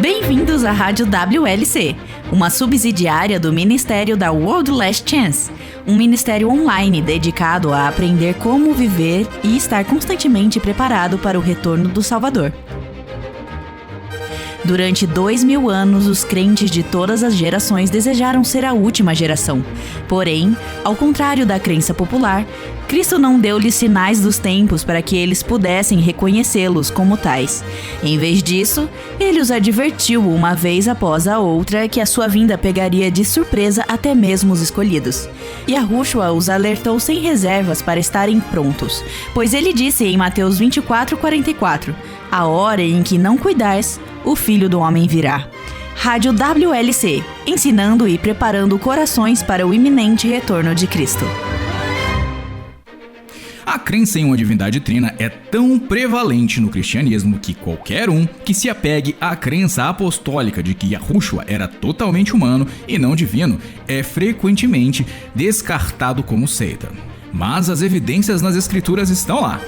Bem-vindos à Rádio WLC, uma subsidiária do Ministério da World Last Chance, um ministério online dedicado a aprender como viver e estar constantemente preparado para o retorno do Salvador. Durante 2000 anos, os crentes de todas as gerações desejaram ser a última geração. Porém, ao contrário da crença popular, Cristo não deu-lhes sinais dos tempos para que eles pudessem reconhecê-los como tais. Em vez disso, ele os advertiu uma vez após a outra que a sua vinda pegaria de surpresa até mesmo os escolhidos. Yahushua os alertou sem reservas para estarem prontos, pois ele disse em Mateus 24:44, a hora em que não cuidares, o Filho do Homem virá. Rádio WLC, ensinando e preparando corações para o iminente retorno de Cristo. A crença em uma divindade trina é tão prevalente no cristianismo que qualquer um que se apegue à crença apostólica de que Yahushua era totalmente humano e não divino é frequentemente descartado como seita. Mas as evidências nas escrituras estão lá.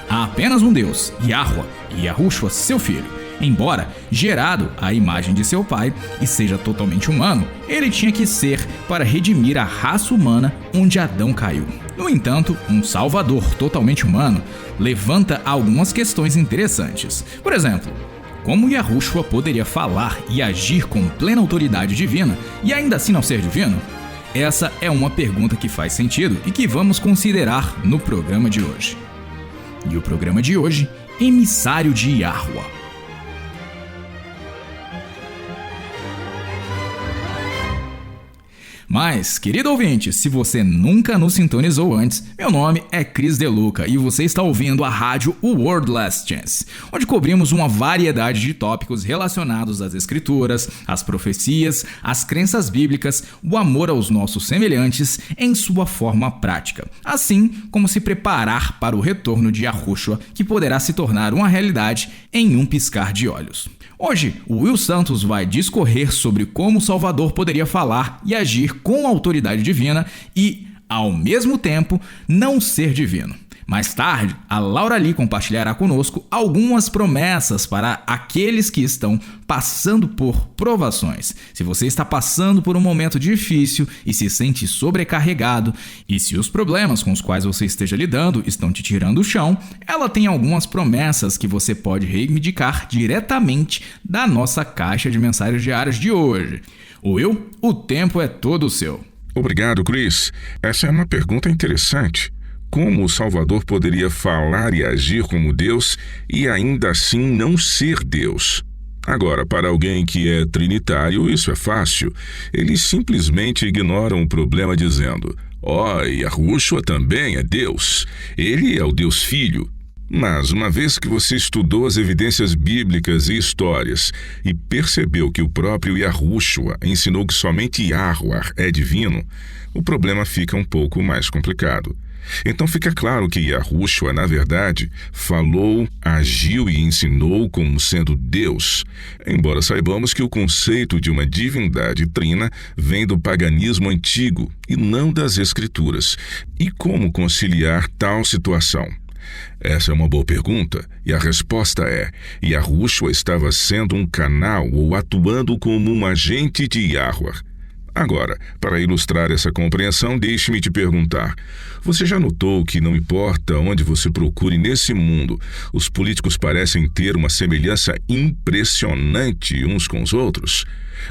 Há apenas um Deus, Yahuwah, e Yahushua, seu filho. Embora gerado à imagem de seu pai e seja totalmente humano, ele tinha que ser para redimir a raça humana onde Adão caiu. No entanto, um Salvador totalmente humano levanta algumas questões interessantes. Por exemplo, como Yahushua poderia falar e agir com plena autoridade divina e ainda assim não ser divino? Essa é uma pergunta que faz sentido e que vamos considerar no programa de hoje. E o programa de hoje, Emissário de Yahuwah. Mas, querido ouvinte, se você nunca nos sintonizou antes, meu nome é Cris Deluca e você está ouvindo a rádio World Last Chance, onde cobrimos uma variedade de tópicos relacionados às escrituras, às profecias, às crenças bíblicas, o amor aos nossos semelhantes em sua forma prática, assim como se preparar para o retorno de Yahushua, que poderá se tornar uma realidade em um piscar de olhos. Hoje, o Will Santos vai discorrer sobre como o Salvador poderia falar e agir com autoridade divina e, ao mesmo tempo, não ser divino. Mais tarde, a Laura Lee compartilhará conosco algumas promessas para aqueles que estão passando por provações. Se você está passando por um momento difícil e se sente sobrecarregado, e se os problemas com os quais você esteja lidando estão te tirando o chão, ela tem algumas promessas que você pode reivindicar diretamente da nossa caixa de mensagens diárias de hoje. Will, o tempo é todo seu. Obrigado, Chris. Essa é uma pergunta interessante. Como o Salvador poderia falar e agir como Deus e ainda assim não ser Deus? Agora, para alguém que é trinitário, isso é fácil. Eles simplesmente ignoram o problema dizendo: Yahushua também é Deus. Ele é o Deus Filho. Mas, uma vez que você estudou as evidências bíblicas e histórias e percebeu que o próprio Yahushua ensinou que somente Yahuwah é divino, o problema fica um pouco mais complicado. Então fica claro que Yahushua, na verdade, falou, agiu e ensinou como sendo Deus, embora saibamos que o conceito de uma divindade trina vem do paganismo antigo e não das Escrituras. E como conciliar tal situação? Essa é uma boa pergunta, e a resposta é: Yahushua estava sendo um canal ou atuando como um agente de Yahuwah. Agora, para ilustrar essa compreensão, deixe-me te perguntar: você já notou que não importa onde você procure nesse mundo, os políticos parecem ter uma semelhança impressionante uns com os outros?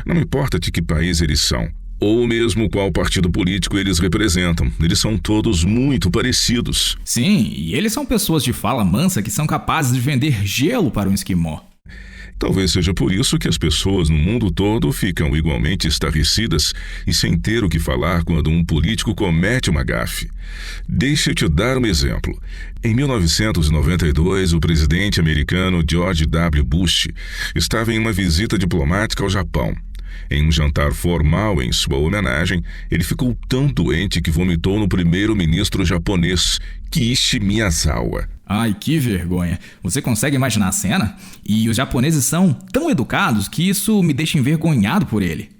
Não importa de que país eles são, ou mesmo qual partido político eles representam, eles são todos muito parecidos. Sim, e eles são pessoas de fala mansa que são capazes de vender gelo para um esquimó. Talvez seja por isso que as pessoas no mundo todo ficam igualmente estarrecidas e sem ter o que falar quando um político comete uma gafe. Deixa eu te dar um exemplo. Em 1992, o presidente americano George W. Bush estava em uma visita diplomática ao Japão. Em um jantar formal em sua homenagem, ele ficou tão doente que vomitou no primeiro-ministro japonês, Kiichi Miyazawa. Ai, que vergonha. Você consegue imaginar a cena? E os japoneses são tão educados que isso me deixa envergonhado por ele.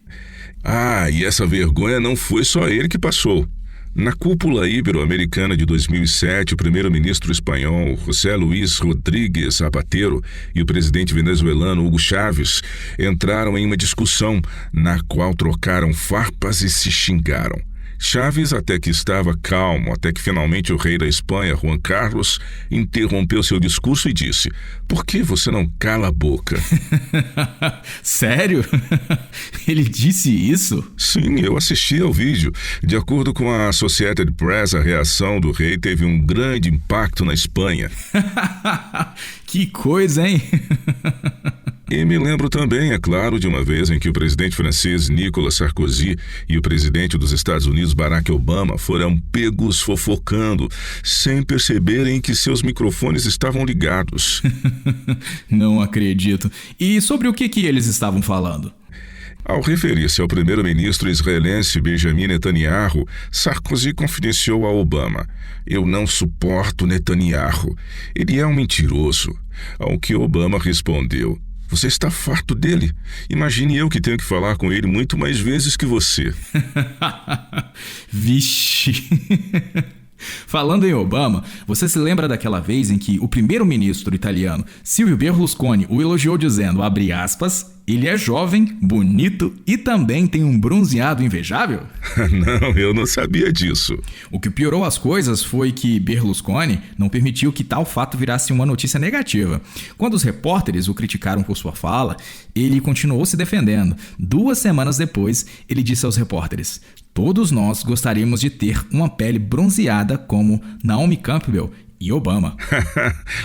E essa vergonha não foi só ele que passou. Na cúpula ibero-americana de 2007, o primeiro-ministro espanhol José Luis Rodríguez Zapatero e o presidente venezuelano Hugo Chávez entraram em uma discussão na qual trocaram farpas e se xingaram. Chávez até que estava calmo, até que finalmente o rei da Espanha, Juan Carlos, interrompeu seu discurso e disse: "Por que você não cala a boca?" Sério? Ele disse isso? Sim, eu assisti ao vídeo. De acordo com a Associated Press, a reação do rei teve um grande impacto na Espanha. Que coisa, hein? E me lembro também, é claro, de uma vez em que o presidente francês Nicolas Sarkozy e o presidente dos Estados Unidos Barack Obama foram pegos fofocando, sem perceberem que seus microfones estavam ligados. Não acredito. E sobre o que eles estavam falando? Ao referir-se ao primeiro-ministro israelense Benjamin Netanyahu, Sarkozy confidenciou a Obama: "Eu não suporto Netanyahu. Ele é um mentiroso." Ao que Obama respondeu: "Você está farto dele. Imagine eu que tenho que falar com ele muito mais vezes que você." Vixe. Falando em Obama, você se lembra daquela vez em que o primeiro-ministro italiano Silvio Berlusconi o elogiou dizendo, abre aspas, "Ele é jovem, bonito e também tem um bronzeado invejável"? Não, eu não sabia disso. O que piorou as coisas foi que Berlusconi não permitiu que tal fato virasse uma notícia negativa. Quando os repórteres o criticaram por sua fala, ele continuou se defendendo. 2 semanas depois, ele disse aos repórteres: "Todos nós gostaríamos de ter uma pele bronzeada como Naomi Campbell e Obama."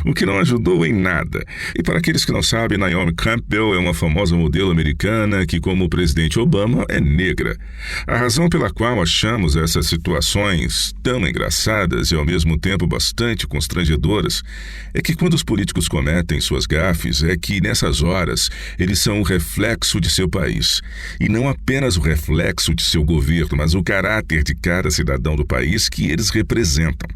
O que não ajudou em nada. E para aqueles que não sabem, Naomi Campbell é uma famosa modelo americana que, como o presidente Obama, é negra. A razão pela qual achamos essas situações tão engraçadas e ao mesmo tempo bastante constrangedoras é que quando os políticos cometem suas gafes, é que nessas horas eles são o reflexo de seu país. E não apenas o reflexo de seu governo, mas o caráter de cada cidadão do país que eles representam.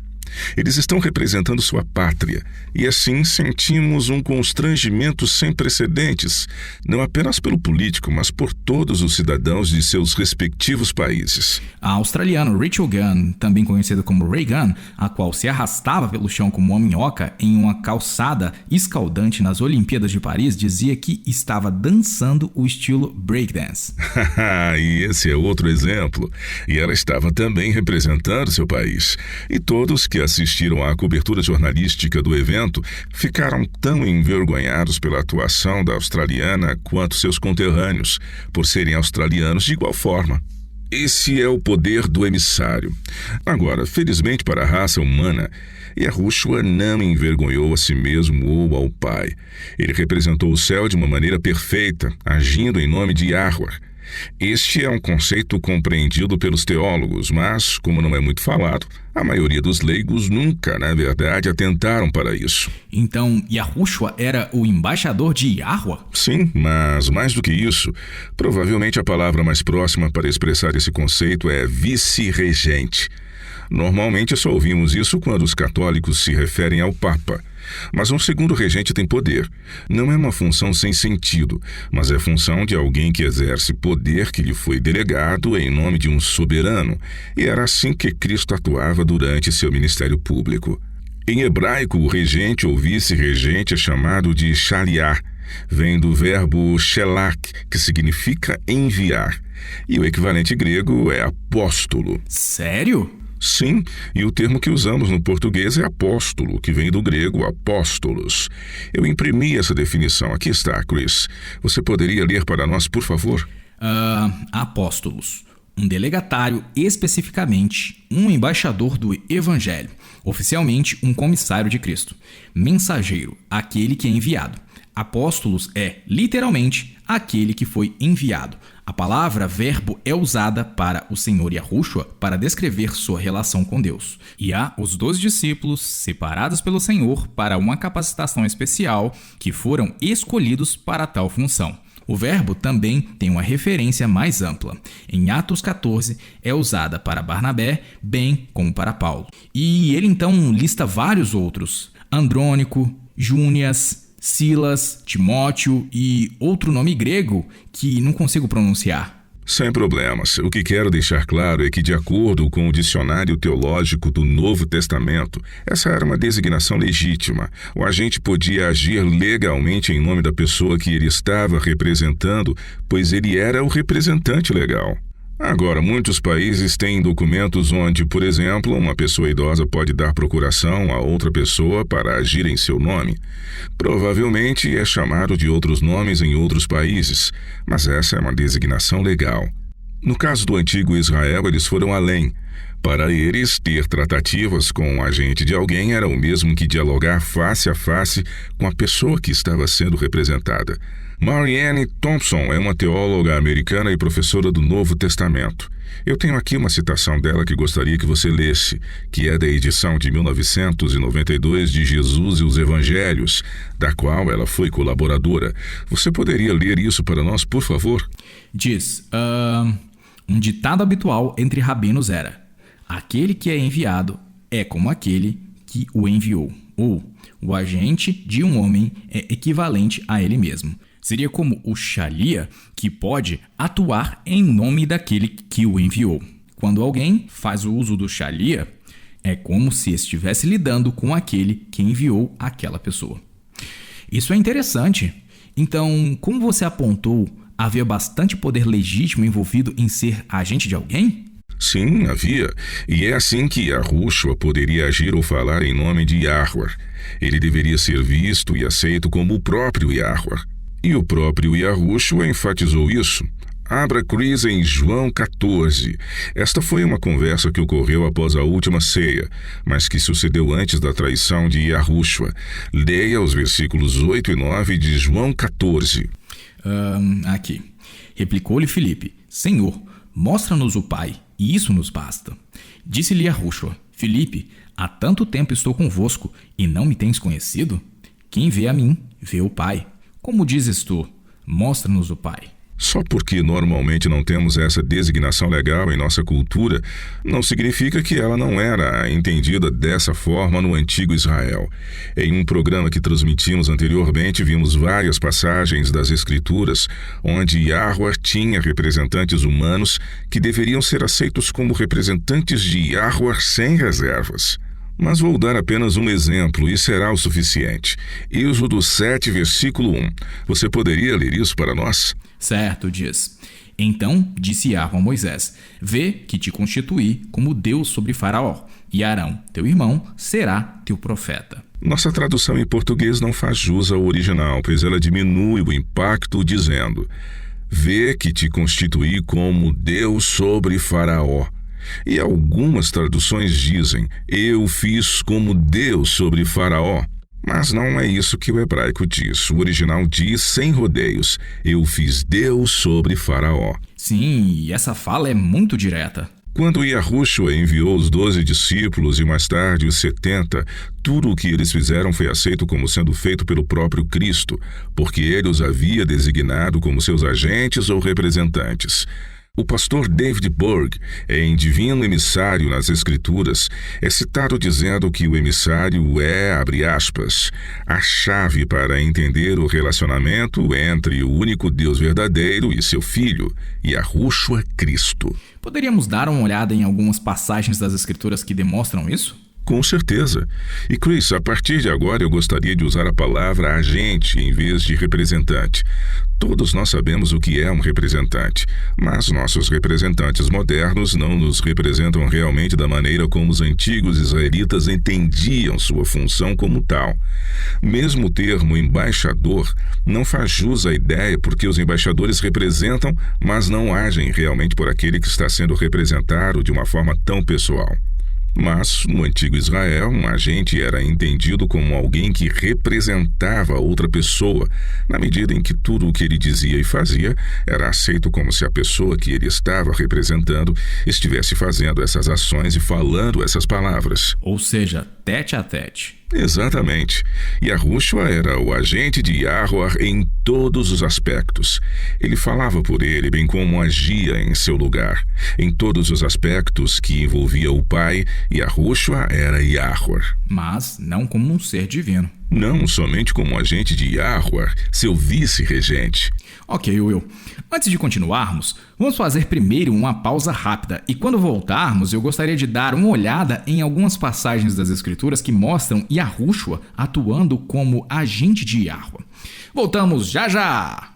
Eles estão representando sua pátria, e assim sentimos um constrangimento sem precedentes, não apenas pelo político, mas por todos os cidadãos de seus respectivos países. A australiana Rachel Gunn, também conhecida como Ray Gunn, a qual se arrastava pelo chão como uma minhoca em uma calçada escaldante nas Olimpíadas de Paris, dizia que estava dançando o estilo breakdance. E esse é outro exemplo. E ela estava também representando seu país. E todos que assistiram à cobertura jornalística do evento ficaram tão envergonhados pela atuação da australiana quanto seus conterrâneos, por serem australianos de igual forma. Esse é o poder do emissário. Agora, felizmente para a raça humana, Yahushua não envergonhou a si mesmo ou ao Pai. Ele representou o céu de uma maneira perfeita, agindo em nome de Yahweh. Este é um conceito compreendido pelos teólogos, mas, como não é muito falado, a maioria dos leigos nunca, na verdade, atentaram para isso. Então, Yahushua era o embaixador de Yahweh? Sim, mas mais do que isso, provavelmente a palavra mais próxima para expressar esse conceito é vice-regente. Normalmente só ouvimos isso quando os católicos se referem ao Papa. Mas um segundo regente tem poder. Não é uma função sem sentido, mas é função de alguém que exerce poder que lhe foi delegado em nome de um soberano. E era assim que Cristo atuava durante seu ministério público. Em hebraico, o regente ou vice-regente é chamado de shaliach. Vem do verbo shelach, que significa enviar. E o equivalente grego é apóstolo. Sério? Sim, e o termo que usamos no português é apóstolo, que vem do grego apóstolos. Eu imprimi essa definição. Aqui está, Chris. Você poderia ler para nós, por favor? Apóstolos. Um delegatário, especificamente um embaixador do Evangelho. Oficialmente, um comissário de Cristo. Mensageiro, aquele que é enviado. Apóstolos é, literalmente, aquele que foi enviado. A palavra verbo é usada para o Senhor Yahushua para descrever sua relação com Deus. E há os 12 discípulos separados pelo Senhor para uma capacitação especial que foram escolhidos para tal função. O verbo também tem uma referência mais ampla. Em Atos 14 é usada para Barnabé, bem como para Paulo. E ele então lista vários outros: Andrônico, Júnias, Silas, Timóteo e outro nome grego que não consigo pronunciar. Sem problemas. O que quero deixar claro é que, de acordo com o Dicionário Teológico do Novo Testamento, essa era uma designação legítima. O agente podia agir legalmente em nome da pessoa que ele estava representando, pois ele era o representante legal. Agora, muitos países têm documentos onde, por exemplo, uma pessoa idosa pode dar procuração a outra pessoa para agir em seu nome. Provavelmente é chamado de outros nomes em outros países, mas essa é uma designação legal. No caso do antigo Israel, eles foram além. Para eles, ter tratativas com o agente de alguém era o mesmo que dialogar face a face com a pessoa que estava sendo representada. Marianne Thompson é uma teóloga americana e professora do Novo Testamento. Eu tenho aqui uma citação dela que gostaria que você lesse, que é da edição de 1992 de Jesus e os Evangelhos, da qual ela foi colaboradora. Você poderia ler isso para nós, por favor? Diz, um ditado habitual entre rabinos era: aquele que é enviado é como aquele que o enviou. Ou, o agente de um homem é equivalente a ele mesmo. Seria como o shalia, que pode atuar em nome daquele que o enviou. Quando alguém faz o uso do shalia, é como se estivesse lidando com aquele que enviou aquela pessoa. Isso é interessante. Então, como você apontou, havia bastante poder legítimo envolvido em ser agente de alguém? Sim, havia. E é assim que Yahushua poderia agir ou falar em nome de Yahweh. Ele deveria ser visto e aceito como o próprio Yahweh. E o próprio Yahushua enfatizou isso. Abra Chris em João 14. Esta foi uma conversa que ocorreu após a última ceia, mas que sucedeu antes da traição de Yahushua. Leia os versículos 8 e 9 de João 14. Aqui. Replicou-lhe Filipe: Senhor, mostra-nos o Pai, e isso nos basta. Disse-lhe Yahushua: Filipe, há tanto tempo estou convosco, e não me tens conhecido? Quem vê a mim, vê o Pai. Como dizes tu, mostra-nos o Pai. Só porque normalmente não temos essa designação legal em nossa cultura, não significa que ela não era entendida dessa forma no antigo Israel. Em um programa que transmitimos anteriormente, vimos várias passagens das Escrituras onde Yahweh tinha representantes humanos que deveriam ser aceitos como representantes de Yahweh sem reservas. Mas vou dar apenas um exemplo e será o suficiente. Êxodo 7, versículo 1. Você poderia ler isso para nós? Certo, diz. Então disse Yahweh a Moisés: Vê que te constituí como Deus sobre Faraó, e Arão, teu irmão, será teu profeta. Nossa tradução em português não faz jus ao original, pois ela diminui o impacto dizendo: Vê que te constituí como Deus sobre Faraó. E algumas traduções dizem: eu fiz como Deus sobre Faraó. Mas não é isso que o hebraico diz. O original diz sem rodeios: eu fiz Deus sobre Faraó. Sim, e essa fala é muito direta. Quando Yahushua enviou os 12 discípulos e mais tarde os 70, tudo o que eles fizeram foi aceito como sendo feito pelo próprio Cristo, porque ele os havia designado como seus agentes ou representantes. O pastor David Berg, em Divino Emissário nas Escrituras, é citado dizendo que o emissário é, abre aspas, a chave para entender o relacionamento entre o único Deus verdadeiro e seu Filho, Yahushua Cristo. Poderíamos dar uma olhada em algumas passagens das Escrituras que demonstram isso? Com certeza. E Chris, a partir de agora eu gostaria de usar a palavra agente em vez de representante. Todos nós sabemos o que é um representante, mas nossos representantes modernos não nos representam realmente da maneira como os antigos israelitas entendiam sua função como tal. Mesmo o termo embaixador não faz jus à ideia porque os embaixadores representam, mas não agem realmente por aquele que está sendo representado de uma forma tão pessoal. Mas, no antigo Israel, um agente era entendido como alguém que representava outra pessoa, na medida em que tudo o que ele dizia e fazia era aceito como se a pessoa que ele estava representando estivesse fazendo essas ações e falando essas palavras. Ou seja, tete a tete. Exatamente. Yahushua era o agente de Yahweh em todos os aspectos. Ele falava por ele, bem como agia em seu lugar. Em todos os aspectos que envolvia o Pai, Yahushua era Yahweh. Mas não como um ser divino. não somente como agente de Yahweh, seu vice-regente. Ok, Will. Antes de continuarmos, vamos fazer primeiro uma pausa rápida e quando voltarmos eu gostaria de dar uma olhada em algumas passagens das Escrituras que mostram Yahushua atuando como agente de Yahweh. Voltamos já já!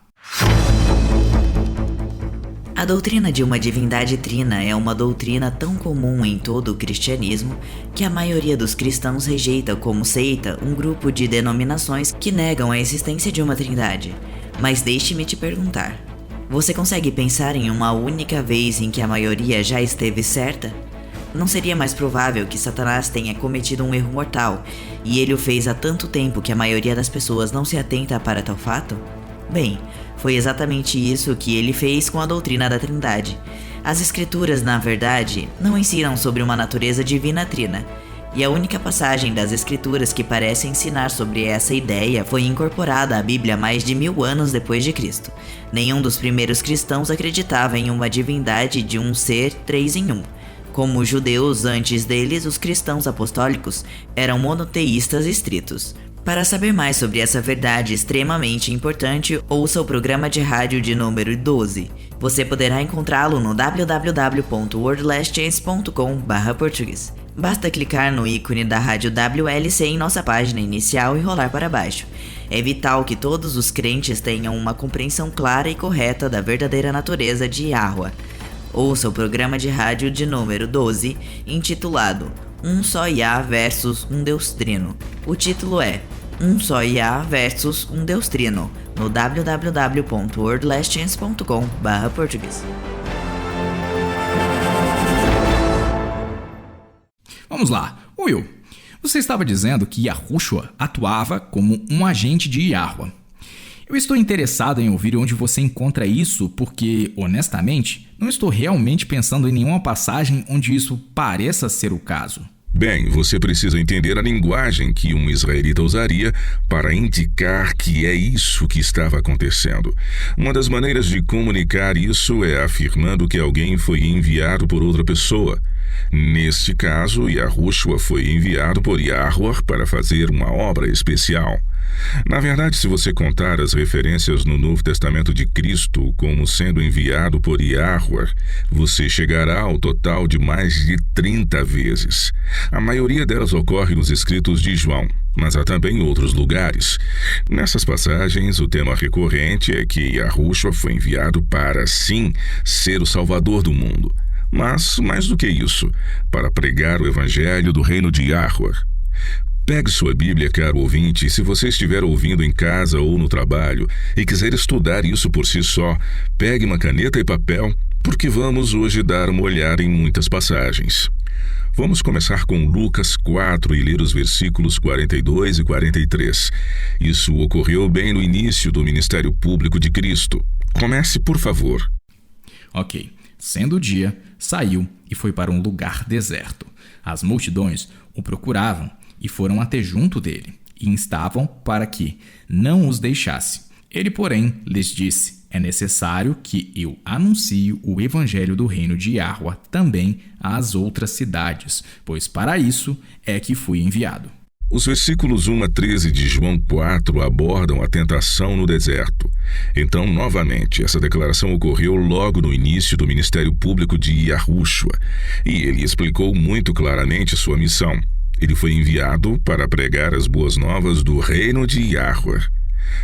A doutrina de uma divindade trina é uma doutrina tão comum em todo o cristianismo que a maioria dos cristãos rejeita como seita um grupo de denominações que negam a existência de uma trindade. Mas deixe-me te perguntar, você consegue pensar em uma única vez em que a maioria já esteve certa? Não seria mais provável que Satanás tenha cometido um erro mortal e ele o fez há tanto tempo que a maioria das pessoas não se atenta para tal fato? Bem, foi exatamente isso que ele fez com a doutrina da Trindade. As Escrituras, na verdade, não ensinam sobre uma natureza divina trina, e a única passagem das Escrituras que parece ensinar sobre essa ideia foi incorporada à Bíblia mais de 1000 anos depois de Cristo. Nenhum dos primeiros cristãos acreditava em uma divindade de um ser 3 em 1. Como os judeus antes deles, os cristãos apostólicos eram monoteístas estritos. Para saber mais sobre essa verdade extremamente importante, ouça o programa de rádio de número 12. Você poderá encontrá-lo no www.wordlastchance.com/português. Basta clicar no ícone da rádio WLC em nossa página inicial e rolar para baixo. É vital que todos os crentes tenham uma compreensão clara e correta da verdadeira natureza de Yahweh. Ouça o programa de rádio de número 12, intitulado Um Só Yah versus um Deus Trino. O título é Um Só Yah versus um Deus Trino, no www.wordlastchance.com/português. Vamos lá, Will. Você estava dizendo que Yahushua atuava como um agente de Yahweh. Eu estou interessado em ouvir onde você encontra isso porque, honestamente, não estou realmente pensando em nenhuma passagem onde isso pareça ser o caso. Bem, você precisa entender a linguagem que um israelita usaria para indicar que é isso que estava acontecendo. Uma das maneiras de comunicar isso é afirmando que alguém foi enviado por outra pessoa. Neste caso, Yahushua foi enviado por Yahweh para fazer uma obra especial. Na verdade, se você contar as referências no Novo Testamento de Cristo como sendo enviado por Yahweh, você chegará ao total de mais de 30 vezes. A maioria delas ocorre nos escritos de João, mas há também outros lugares. Nessas passagens, o tema recorrente é que Yahushua foi enviado para, sim, ser o Salvador do mundo. Mas, mais do que isso, para pregar o Evangelho do Reino de Yahweh. Pegue sua Bíblia, caro ouvinte, e se você estiver ouvindo em casa ou no trabalho e quiser estudar isso por si só, pegue uma caneta e papel, porque vamos hoje dar uma olhada em muitas passagens. Vamos começar com Lucas 4 e ler os versículos 42 e 43. Isso ocorreu bem no início do ministério público de Cristo. Comece, por favor. Ok. Sendo o dia, saiu e foi para um lugar deserto. As multidões o procuravam e foram até junto dele, e instavam para que não os deixasse. Ele, porém, lhes disse: é necessário que eu anuncie o evangelho do reino de Yahweh também às outras cidades, pois para isso é que fui enviado. Os versículos 1 a 13 de João 4 abordam a tentação no deserto. Então, novamente, essa declaração ocorreu logo no início do ministério público de Yahushua, e ele explicou muito claramente sua missão. Ele foi enviado para pregar as boas novas do reino de Yahweh.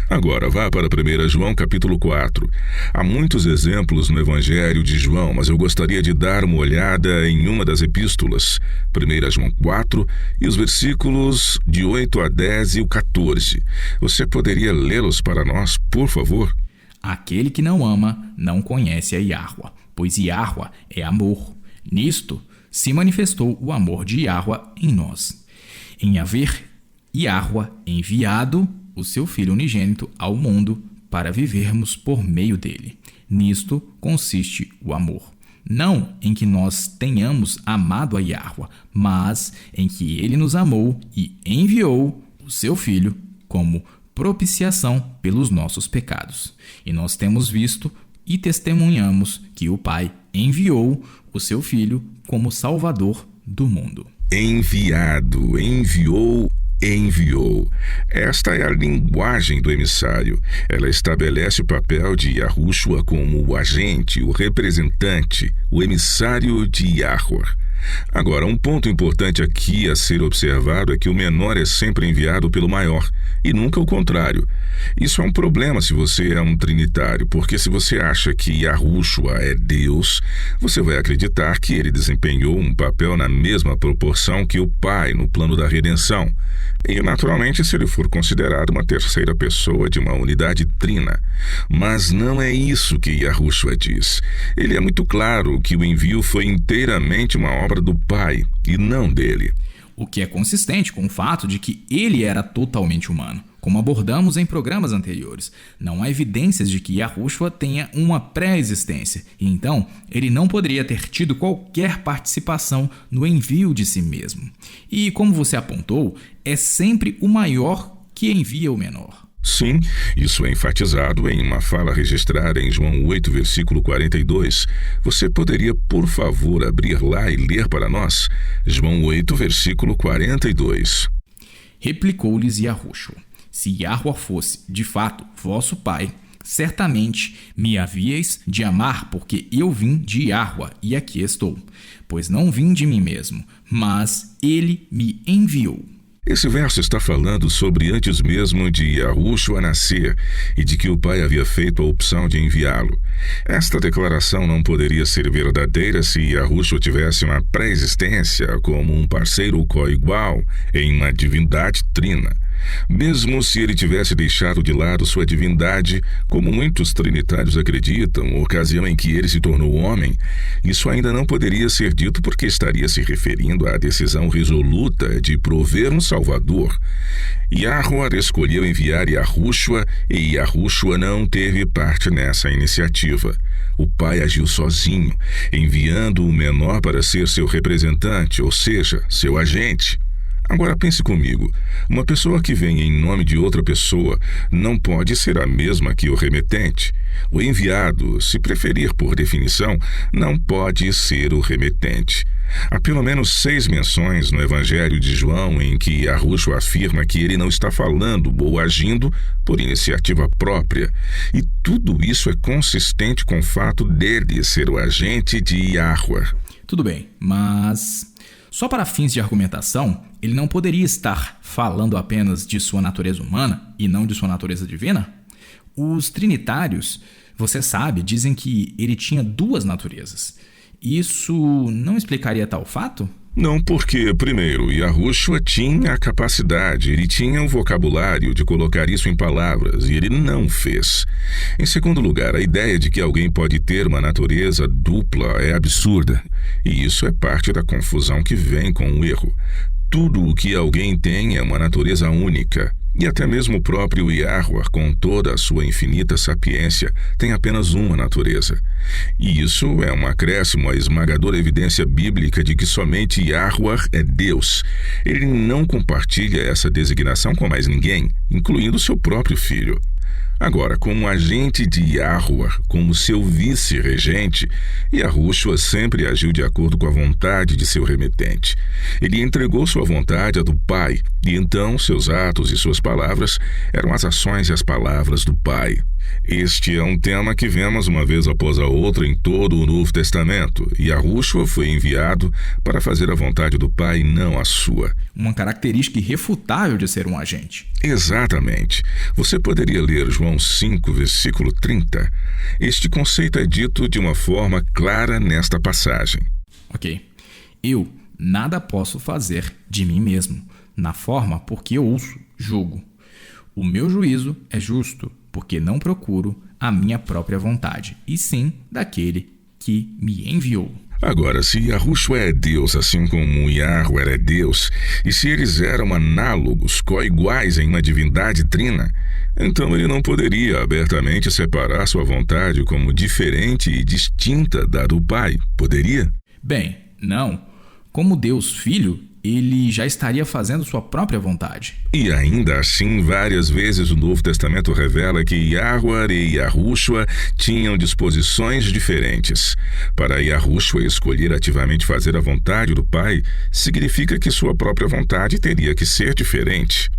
Agora, vá para 1 João capítulo 4. Há muitos exemplos no Evangelho de João, mas eu gostaria de dar uma olhada em uma das epístolas. 1 João 4 e os versículos de 8 a 10 e o 14. Você poderia lê-los para nós, por favor? Aquele que não ama não conhece a Yahweh, pois Yahweh é amor. Nisto se manifestou o amor de Yahweh em nós, em haver Yahweh enviado o seu Filho unigênito ao mundo para vivermos por meio dele. Nisto consiste o amor. Não em que nós tenhamos amado a Yahweh, mas em que ele nos amou e enviou o seu Filho como propiciação pelos nossos pecados. E nós temos visto e testemunhamos que o Pai enviou o seu Filho como Salvador do mundo. Enviado, enviou, enviou. Esta é a linguagem do emissário. Ela estabelece o papel de Yahushua como o agente, o representante, o emissário de Yahweh. Agora, um ponto importante aqui a ser observado é que o menor é sempre enviado pelo maior, e nunca o contrário. Isso é um problema se você é um trinitário, porque se você acha que Yahushua é Deus, você vai acreditar que ele desempenhou um papel na mesma proporção que o Pai no plano da redenção. E, naturalmente, se ele for considerado uma terceira pessoa de uma unidade trina. Mas não é isso que Yahushua diz. Ele é muito claro que o envio foi inteiramente uma obra do Pai e não dele. O que é consistente com o fato de que ele era totalmente humano. Como abordamos em programas anteriores, não há evidências de que Yahushua tenha uma pré-existência, e então ele não poderia ter tido qualquer participação no envio de si mesmo. E como você apontou, é sempre o maior que envia o menor. Sim, isso é enfatizado em uma fala registrada em João 8, versículo 42. Você poderia, por favor, abrir lá e ler para nós? João 8, versículo 42. Replicou-lhes Yahushua: se Yahweh fosse, de fato, vosso Pai, certamente me havíeis de amar, porque eu vim de Yahweh e aqui estou. Pois não vim de mim mesmo, mas ele me enviou. Esse verso está falando sobre antes mesmo de Yahushua nascer e de que o Pai havia feito a opção de enviá-lo. Esta declaração não poderia ser verdadeira se Yahushua tivesse uma pré-existência como um parceiro coigual em uma divindade trina. Mesmo se ele tivesse deixado de lado sua divindade, como muitos trinitários acreditam, ocasião em que ele se tornou homem, isso ainda não poderia ser dito porque estaria se referindo à decisão resoluta de prover um Salvador. Yahweh escolheu enviar Yahushua e Yahushua não teve parte nessa iniciativa. O Pai agiu sozinho, enviando o menor para ser seu representante, ou seja, seu agente. Agora pense comigo, uma pessoa que vem em nome de outra pessoa não pode ser a mesma que o remetente. O enviado, se preferir por definição, não pode ser o remetente. Há pelo menos 6 menções no Evangelho de João em que Yahushua afirma que ele não está falando ou agindo por iniciativa própria. E tudo isso é consistente com o fato dele ser o agente de Yahweh. Tudo bem, mas só para fins de argumentação, ele não poderia estar falando apenas de sua natureza humana e não de sua natureza divina? Os trinitários, você sabe, dizem que ele tinha 2 naturezas. Isso não explicaria tal fato? Não, porque, primeiro, Yahushua tinha a capacidade, ele tinha o vocabulário de colocar isso em palavras, e ele não fez. Em segundo lugar, a ideia de que alguém pode ter uma natureza dupla é absurda, e isso é parte da confusão que vem com o erro. Tudo o que alguém tem é uma natureza única. E até mesmo o próprio Yahweh, com toda a sua infinita sapiência, tem apenas uma natureza. E isso é um acréscimo à esmagadora evidência bíblica de que somente Yahweh é Deus. Ele não compartilha essa designação com mais ninguém, incluindo seu próprio filho. Agora, como agente de Yahweh, como seu vice-regente, Yahushua sempre agiu de acordo com a vontade de seu remetente. Ele entregou sua vontade à do Pai, e então seus atos e suas palavras eram as ações e as palavras do Pai. Este é um tema que vemos uma vez após a outra em todo o Novo Testamento. Yahushua foi enviado para fazer a vontade do Pai, não a sua. Uma característica irrefutável de ser um agente. Exatamente. Você poderia ler João 5, versículo 30. Este conceito é dito de uma forma clara nesta passagem. Ok. Eu nada posso fazer de mim mesmo, na forma porque eu ouço, julgo. O meu juízo é justo, porque não procuro a minha própria vontade, e sim daquele que me enviou. Agora, se Yahushua é Deus, assim como Yahweh é Deus, e se eles eram análogos, coiguais em uma divindade trina, então ele não poderia abertamente separar sua vontade como diferente e distinta da do Pai, poderia? Bem, não. Como Deus Filho, ele já estaria fazendo sua própria vontade. E ainda assim, várias vezes o Novo Testamento revela que Yahuwah e Yahushua tinham disposições diferentes. Para Yahushua escolher ativamente fazer a vontade do Pai, significa que sua própria vontade teria que ser diferente.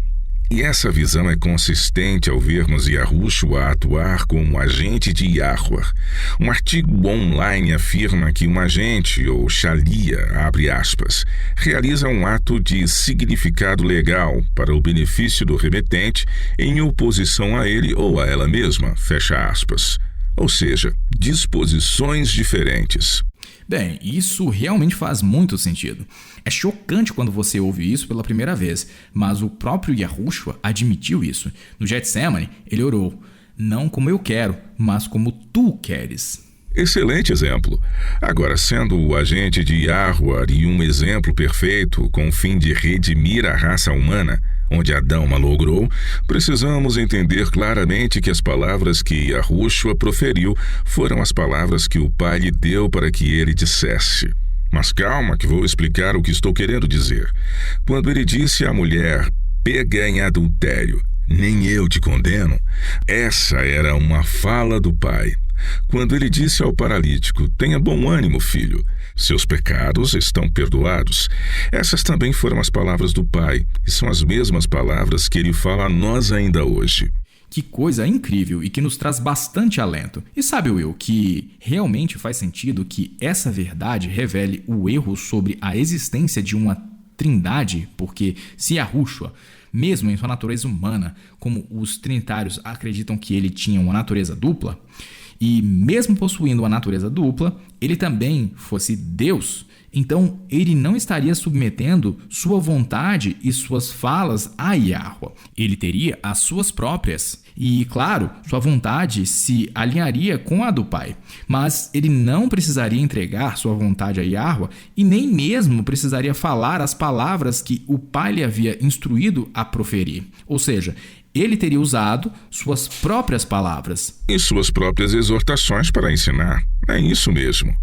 E essa visão é consistente ao vermos Yahushua atuar como agente de Yahuwah. Um artigo online afirma que um agente, ou shalia, abre aspas, realiza um ato de significado legal para o benefício do remetente em oposição a ele ou a ela mesma, fecha aspas. Ou seja, disposições diferentes. Bem, isso realmente faz muito sentido. É chocante quando você ouve isso pela primeira vez, mas o próprio Yahushua admitiu isso. No Getsemane, ele orou, não como eu quero, mas como tu queres. Excelente exemplo. Agora, sendo o agente de Yahuwah e um exemplo perfeito com o fim de redimir a raça humana, onde Adão malogrou, precisamos entender claramente que as palavras que Yahushua proferiu foram as palavras que o Pai lhe deu para que ele dissesse. Mas calma que vou explicar o que estou querendo dizer. Quando ele disse à mulher, pega em adultério, nem eu te condeno, essa era uma fala do Pai. Quando ele disse ao paralítico, tenha bom ânimo, filho, seus pecados estão perdoados. Essas também foram as palavras do Pai, e são as mesmas palavras que ele fala a nós ainda hoje. Que coisa incrível e que nos traz bastante alento. E sabe, Will, que realmente faz sentido que essa verdade revele o erro sobre a existência de uma trindade, porque se Yahushua, mesmo em sua natureza humana, como os trinitários acreditam que ele tinha uma natureza dupla, e mesmo possuindo uma natureza dupla, ele também fosse Deus, então ele não estaria submetendo sua vontade e suas falas a Yahuwah. Ele teria as suas próprias. E, claro, sua vontade se alinharia com a do Pai. Mas ele não precisaria entregar sua vontade a Yahuwah e nem mesmo precisaria falar as palavras que o Pai lhe havia instruído a proferir. Ou seja, ele teria usado suas próprias palavras. E suas próprias exortações para ensinar. É isso mesmo.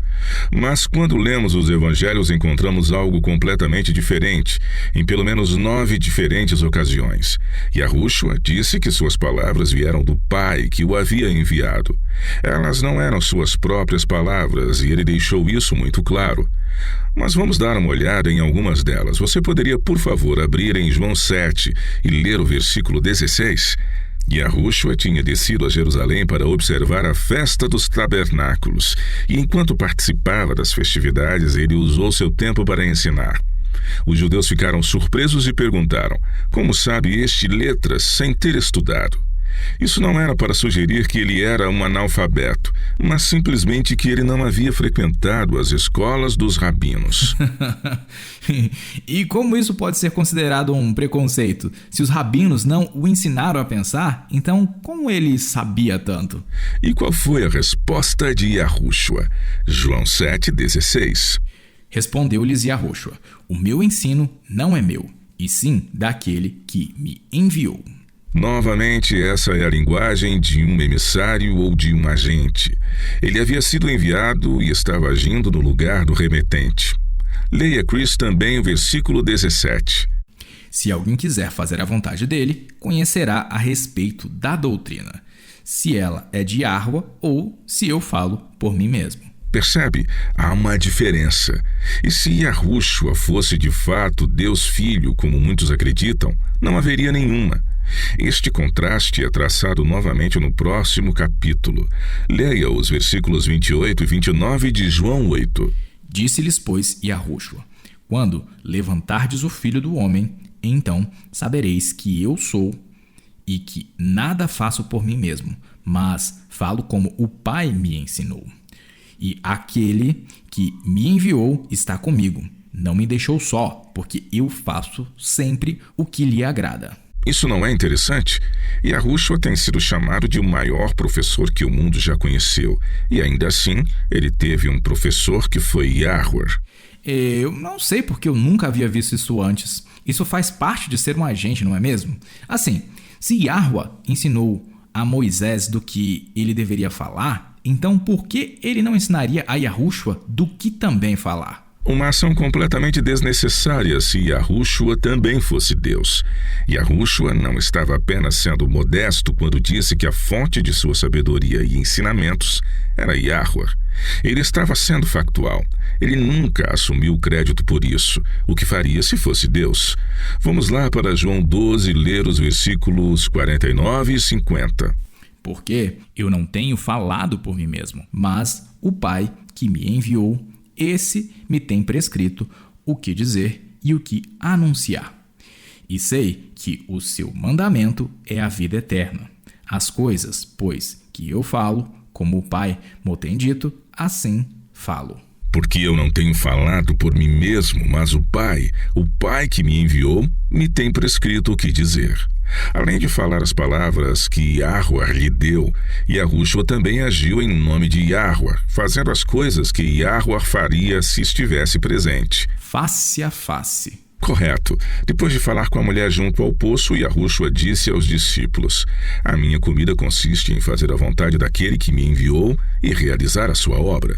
Mas quando lemos os evangelhos encontramos algo completamente diferente, em pelo menos 9 diferentes ocasiões. Yahushua disse que suas palavras vieram do Pai que o havia enviado. Elas não eram suas próprias palavras e ele deixou isso muito claro. Mas vamos dar uma olhada em algumas delas. Você poderia, por favor, abrir em João 7 e ler o versículo 16? Yahushua tinha descido a Jerusalém para observar a festa dos tabernáculos, e enquanto participava das festividades, ele usou seu tempo para ensinar. Os judeus ficaram surpresos e perguntaram, como sabe este letras sem ter estudado? Isso não era para sugerir que ele era um analfabeto, mas simplesmente que ele não havia frequentado as escolas dos rabinos. E como isso pode ser considerado um preconceito? Se os rabinos não o ensinaram a pensar, então como ele sabia tanto? E qual foi a resposta de Yahushua? João 7,16. Respondeu-lhes Yahushua, o meu ensino não é meu, e sim daquele que me enviou. Novamente, essa é a linguagem de um emissário ou de um agente. Ele havia sido enviado e estava agindo no lugar do remetente. Leia, Chris, também o versículo 17. Se alguém quiser fazer a vontade dele, conhecerá a respeito da doutrina, se ela é de Yahuwah ou se eu falo por mim mesmo. Percebe? Há uma diferença. E se Yahushua fosse de fato Deus Filho, como muitos acreditam, não haveria nenhuma. Este contraste é traçado novamente no próximo capítulo. Leia os versículos 28 e 29 de João 8. Disse-lhes, pois, Yahushua, quando levantardes o Filho do Homem, então sabereis que eu sou e que nada faço por mim mesmo, mas falo como o Pai me ensinou. E aquele que me enviou está comigo. Não me deixou só, porque eu faço sempre o que lhe agrada. Isso não é interessante? Yahushua tem sido chamado de o maior professor que o mundo já conheceu. E ainda assim, ele teve um professor que foi Yahuwah. Eu não sei porque eu nunca havia visto isso antes. Isso faz parte de ser um agente, não é mesmo? Assim, se Yahuwah ensinou a Moisés do que ele deveria falar, então por que ele não ensinaria a Yahushua do que também falar? Uma ação completamente desnecessária se Yahushua também fosse Deus. Yahushua não estava apenas sendo modesto quando disse que a fonte de sua sabedoria e ensinamentos era Yahweh. Ele estava sendo factual. Ele nunca assumiu crédito por isso, o que faria se fosse Deus. Vamos lá para João 12 ler os versículos 49 e 50. Porque eu não tenho falado por mim mesmo, mas o Pai que me enviou, esse me tem prescrito o que dizer e o que anunciar. E sei que o seu mandamento é a vida eterna. As coisas, pois, que eu falo, como o Pai me tem dito, assim falo. Porque eu não tenho falado por mim mesmo, mas o Pai que me enviou, me tem prescrito o que dizer. Além de falar as palavras que Yahweh lhe deu, Yahushua também agiu em nome de Yahweh, fazendo as coisas que Yahweh faria se estivesse presente. Face a face. Correto. Depois de falar com a mulher junto ao poço, Yahushua disse aos discípulos: a minha comida consiste em fazer a vontade daquele que me enviou e realizar a sua obra.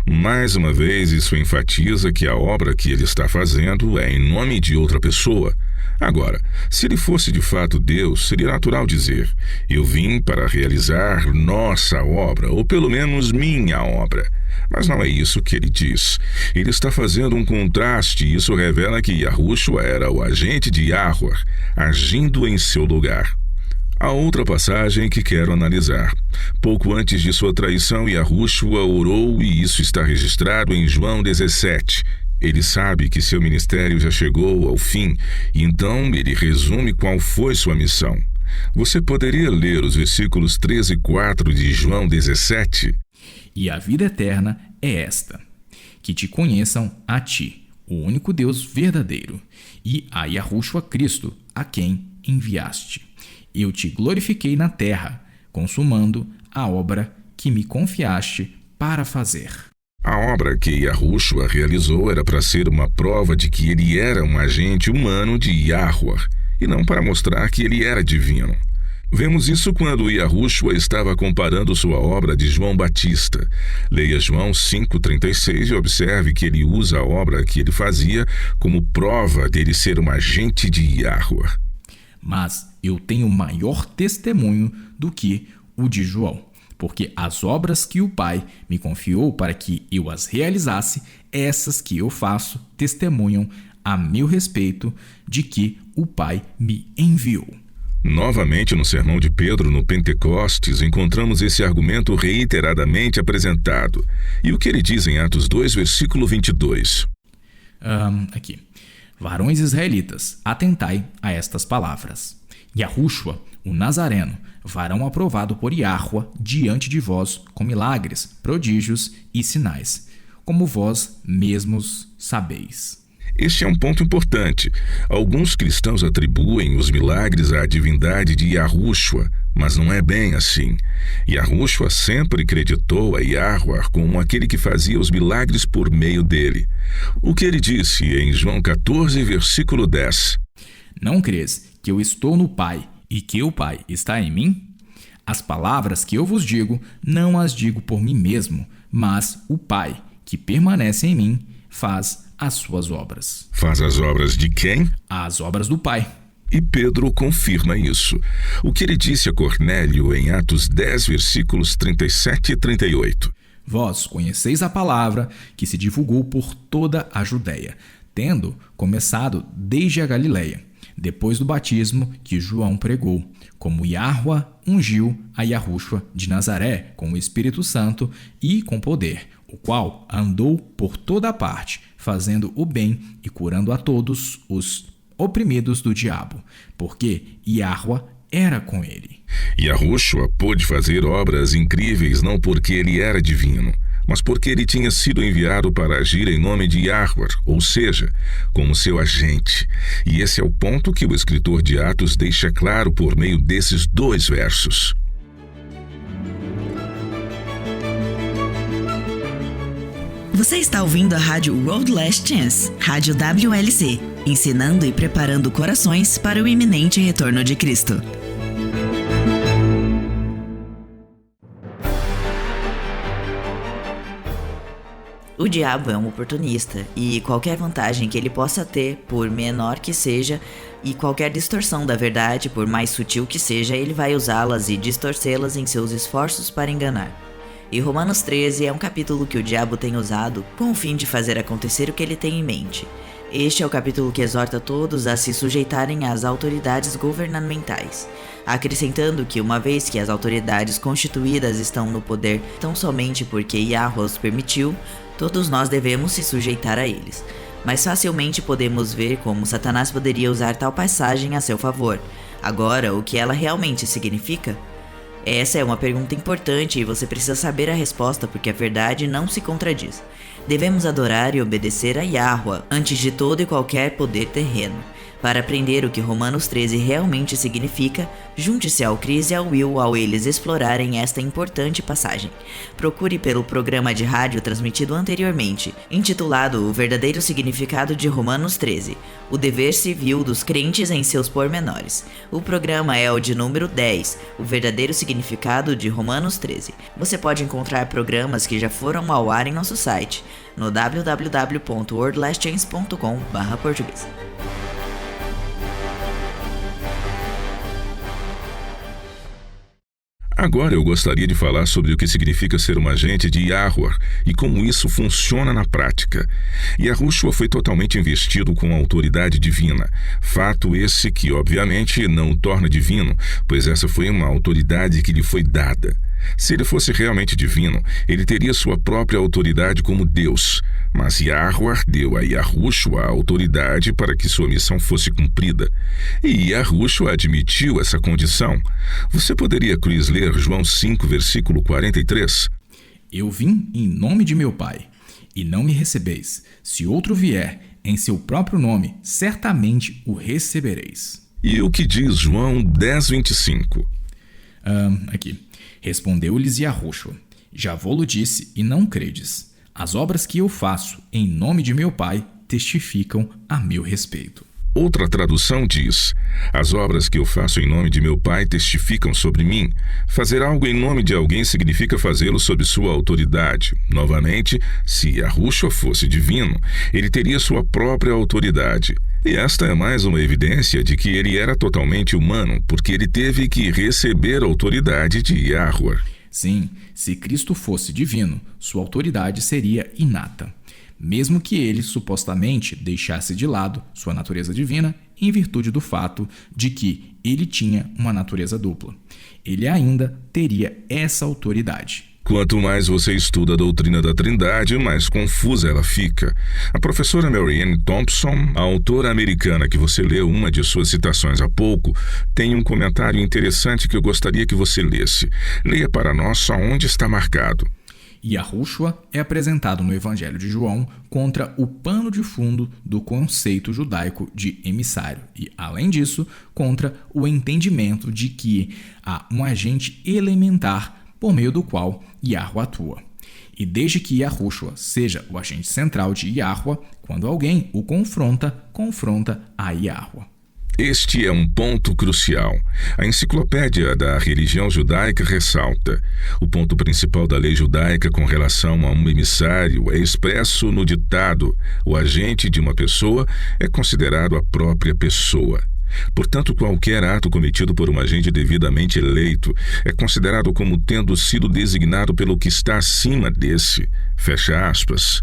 Mais uma vez, isso enfatiza que a obra que ele está fazendo é em nome de outra pessoa. Agora, se ele fosse de fato Deus, seria natural dizer: eu vim para realizar nossa obra, ou pelo menos minha obra. Mas não é isso que ele diz. Ele está fazendo um contraste e isso revela que Yahushua era o agente de Yahweh, agindo em seu lugar. Há outra passagem que quero analisar. Pouco antes de sua traição, Yahushua orou e isso está registrado em João 17. Ele sabe que seu ministério já chegou ao fim, e então ele resume qual foi sua missão. Você poderia ler os versículos 13 e 4 de João 17? E a vida eterna é esta: que te conheçam a ti, o único Deus verdadeiro, e a Yahushua Cristo, a quem enviaste. Eu te glorifiquei na terra, consumando a obra que me confiaste para fazer. A obra que Yahushua realizou era para ser uma prova de que ele era um agente humano de Yahweh, e não para mostrar que ele era divino. Vemos isso quando Yahushua estava comparando sua obra de João Batista. Leia João 5,36 e observe que ele usa a obra que ele fazia como prova dele ser um agente de Yahweh. Mas eu tenho maior testemunho do que o de João, porque as obras que o Pai me confiou para que eu as realizasse, essas que eu faço, testemunham a meu respeito de que o Pai me enviou. Novamente, no sermão de Pedro no Pentecostes, encontramos esse argumento reiteradamente apresentado. E o que ele diz em Atos 2, versículo 22? Aqui. Varões israelitas, atentai a estas palavras. Yahushua, o Nazareno, varão aprovado por Yahweh diante de vós com milagres, prodígios e sinais, como vós mesmos sabeis. Este é um ponto importante. Alguns cristãos atribuem os milagres à divindade de Yahushua, mas não é bem assim. Yahushua sempre acreditou a Yahweh como aquele que fazia os milagres por meio dele. O que ele disse em João 14, versículo 10? Não crês que eu estou no Pai e que o Pai está em mim? As palavras que eu vos digo, não as digo por mim mesmo, mas o Pai, que permanece em mim, faz as suas obras. Faz as obras de quem? As obras do Pai. E Pedro confirma isso. O que ele disse a Cornélio em Atos 10, versículos 37 e 38. Vós conheceis a palavra que se divulgou por toda a Judéia, tendo começado desde a Galileia, depois do batismo que João pregou, como Yahweh ungiu a Yahushua de Nazaré com o Espírito Santo e com poder, o qual andou por toda a parte, fazendo o bem e curando a todos os oprimidos do diabo, porque Yahweh era com ele. Yahushua pôde fazer obras incríveis não porque ele era divino, mas porque ele tinha sido enviado para agir em nome de Yahweh, ou seja, como seu agente. E esse é o ponto que o escritor de Atos deixa claro por meio desses 2 versos. Você está ouvindo a rádio World Last Chance, rádio WLC, ensinando e preparando corações para o iminente retorno de Cristo. O diabo é um oportunista, e qualquer vantagem que ele possa ter, por menor que seja, e qualquer distorção da verdade, por mais sutil que seja, ele vai usá-las e distorcê-las em seus esforços para enganar. E Romanos 13 é um capítulo que o diabo tem usado com o fim de fazer acontecer o que ele tem em mente. Este é o capítulo que exorta todos a se sujeitarem às autoridades governamentais, acrescentando que uma vez que as autoridades constituídas estão no poder tão somente porque Yahweh os permitiu, todos nós devemos se sujeitar a eles. Mas facilmente podemos ver como Satanás poderia usar tal passagem a seu favor. Agora, o que ela realmente significa? Essa é uma pergunta importante e você precisa saber a resposta porque a verdade não se contradiz. Devemos adorar e obedecer a Yahweh antes de todo e qualquer poder terreno. Para aprender o que Romanos 13 realmente significa, junte-se ao Chris e ao Will ao eles explorarem esta importante passagem. Procure pelo programa de rádio transmitido anteriormente, intitulado O Verdadeiro Significado de Romanos 13, o dever civil dos crentes em seus pormenores. O programa é o de número 10, O Verdadeiro Significado de Romanos 13. Você pode encontrar programas que já foram ao ar em nosso site, no www.wordlesschains.com/português. Agora eu gostaria de falar sobre o que significa ser um agente de Yahweh e como isso funciona na prática. Yahushua foi totalmente investido com a autoridade divina, fato esse que obviamente não o torna divino, pois essa foi uma autoridade que lhe foi dada. Se ele fosse realmente divino, ele teria sua própria autoridade como Deus, mas Yahweh deu a Yahushua a autoridade para que sua missão fosse cumprida. E Yahushua admitiu essa condição. Você poderia, Chris, ler João 5, versículo 43? Eu vim em nome de meu Pai, e não me recebeis. Se outro vier em seu próprio nome, certamente o recebereis. E o que diz João 10, 25? Aqui. Respondeu-lhes Yahushua: Já vô-lo disse e não credes. As obras que eu faço em nome de meu Pai testificam a meu respeito. Outra tradução diz: As obras que eu faço em nome de meu Pai testificam sobre mim. Fazer algo em nome de alguém significa fazê-lo sob sua autoridade. Novamente, se Yahushua fosse divino, ele teria sua própria autoridade. E esta é mais uma evidência de que ele era totalmente humano, porque ele teve que receber a autoridade de Yahweh. Sim, se Cristo fosse divino, sua autoridade seria inata, mesmo que ele supostamente deixasse de lado sua natureza divina em virtude do fato de que ele tinha uma natureza dupla. Ele ainda teria essa autoridade. Quanto mais você estuda a doutrina da Trindade, mais confusa ela fica. A professora Mary Ann Thompson, a autora americana que você leu uma de suas citações há pouco, tem um comentário interessante que eu gostaria que você lesse. Leia para nós só onde está marcado. Yahushua é apresentado no Evangelho de João contra o pano de fundo do conceito judaico de emissário e, além disso, contra o entendimento de que há um agente elementar por meio do qual Yahweh atua. E desde que Yahushua seja o agente central de Yahweh, quando alguém o confronta a Yahweh. Este é um ponto crucial. A enciclopédia da religião judaica ressalta: o ponto principal da lei judaica com relação a um emissário é expresso no ditado: o agente de uma pessoa é considerado a própria pessoa. Portanto, qualquer ato cometido por um agente devidamente eleito é considerado como tendo sido designado pelo que está acima desse. Fecha aspas.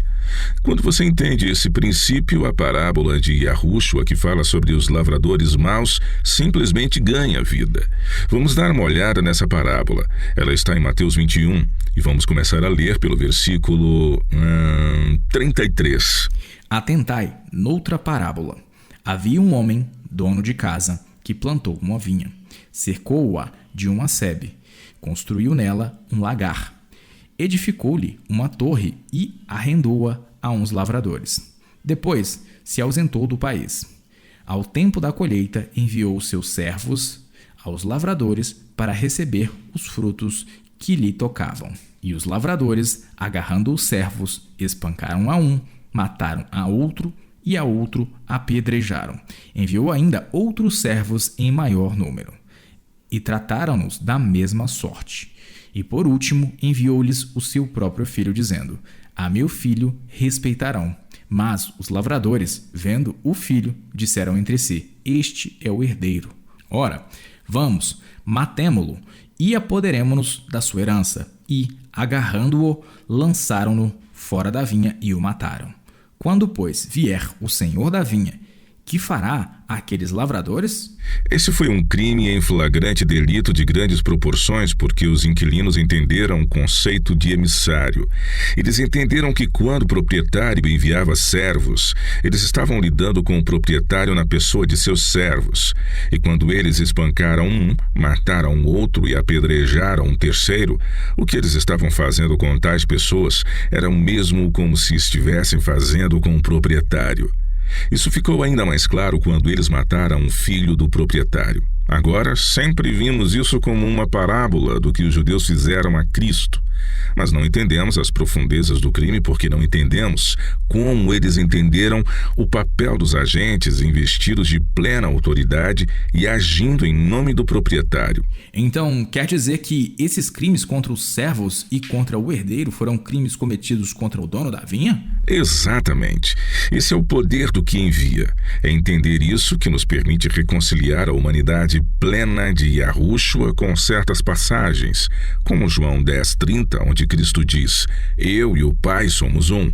Quando você entende esse princípio, a parábola de Yahushua, que fala sobre os lavradores maus, simplesmente ganha vida. Vamos dar uma olhada nessa parábola. Ela está em Mateus 21 e vamos começar a ler pelo versículo 33. Atentai, noutra parábola. Havia um homem, dono de casa, que plantou uma vinha, cercou-a de uma sebe, construiu nela um lagar, edificou-lhe uma torre e arrendou-a a uns lavradores. Depois se ausentou do país. Ao tempo da colheita, enviou seus servos aos lavradores para receber os frutos que lhe tocavam. E os lavradores, agarrando os servos, espancaram a um, mataram a outro e a outro apedrejaram. Enviou ainda outros servos em maior número, e trataram-nos da mesma sorte. E por último enviou-lhes o seu próprio filho, dizendo: A meu filho respeitarão. Mas os lavradores, vendo o filho, disseram entre si: Este é o herdeiro. Ora, vamos, matemo-lo e apoderemo-nos da sua herança. E, agarrando-o, lançaram-no fora da vinha e o mataram. Quando, pois, vier o senhor da vinha, que fará àqueles lavradores? Esse foi um crime em flagrante delito de grandes proporções, porque os inquilinos entenderam o conceito de emissário. Eles entenderam que quando o proprietário enviava servos, eles estavam lidando com o proprietário na pessoa de seus servos. E quando eles espancaram um, mataram outro e apedrejaram um terceiro, o que eles estavam fazendo com tais pessoas era o mesmo como se estivessem fazendo com o proprietário. Isso ficou ainda mais claro quando eles mataram um filho do proprietário. Agora, sempre vimos isso como uma parábola do que os judeus fizeram a Cristo. Mas não entendemos as profundezas do crime porque não entendemos como eles entenderam o papel dos agentes investidos de plena autoridade e agindo em nome do proprietário. Então, quer dizer que esses crimes contra os servos e contra o herdeiro foram crimes cometidos contra o dono da vinha? Exatamente. Esse é o poder do que envia. É entender isso que nos permite reconciliar a humanidade plena de Yahushua com certas passagens, como João 10:30, onde Cristo diz: Eu e o Pai somos um.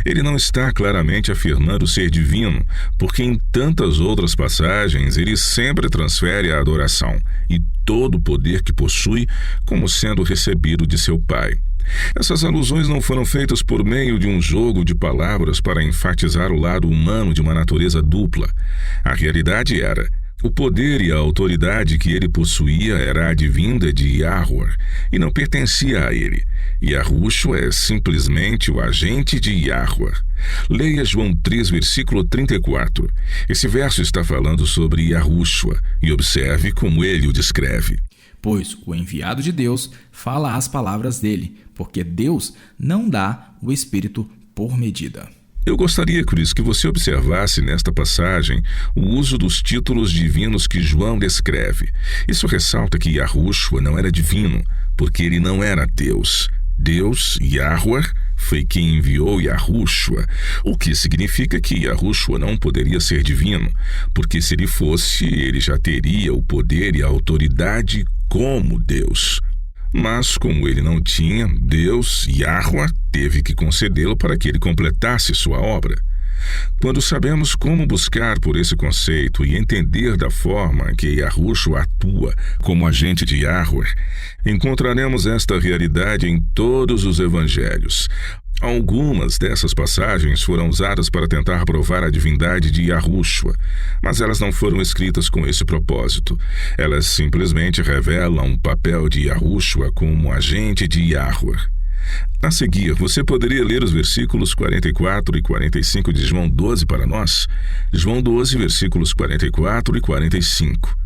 Ele não está claramente afirmando ser divino, porque em tantas outras passagens ele sempre transfere a adoração e todo o poder que possui como sendo recebido de seu Pai. Essas alusões não foram feitas por meio de um jogo de palavras para enfatizar o lado humano de uma natureza dupla. A realidade era: o poder e a autoridade que ele possuía era advinda de Yahweh e não pertencia a ele. Yahushua é simplesmente o agente de Yahweh. Leia João 3, versículo 34. Esse verso está falando sobre Yahushua e observe como ele o descreve. Pois o enviado de Deus fala as palavras dele, porque Deus não dá o Espírito por medida. Eu gostaria, Cris, que você observasse nesta passagem o uso dos títulos divinos que João descreve. Isso ressalta que Yahushua não era divino, porque ele não era Deus. Deus, Yahweh, foi quem enviou Yahushua, o que significa que Yahushua não poderia ser divino, porque se ele fosse, ele já teria o poder e a autoridade como Deus. Mas, como ele não tinha, Deus, Yahweh, teve que concedê-lo para que ele completasse sua obra. Quando sabemos como buscar por esse conceito e entender da forma que Yahushua atua como agente de Yahweh, encontraremos esta realidade em todos os evangelhos. Algumas dessas passagens foram usadas para tentar provar a divindade de Yahushua, mas elas não foram escritas com esse propósito. Elas simplesmente revelam o papel de Yahushua como agente de Yahweh. A seguir, você poderia ler os versículos 44 e 45 de João 12 para nós? João 12, versículos 44 e 45.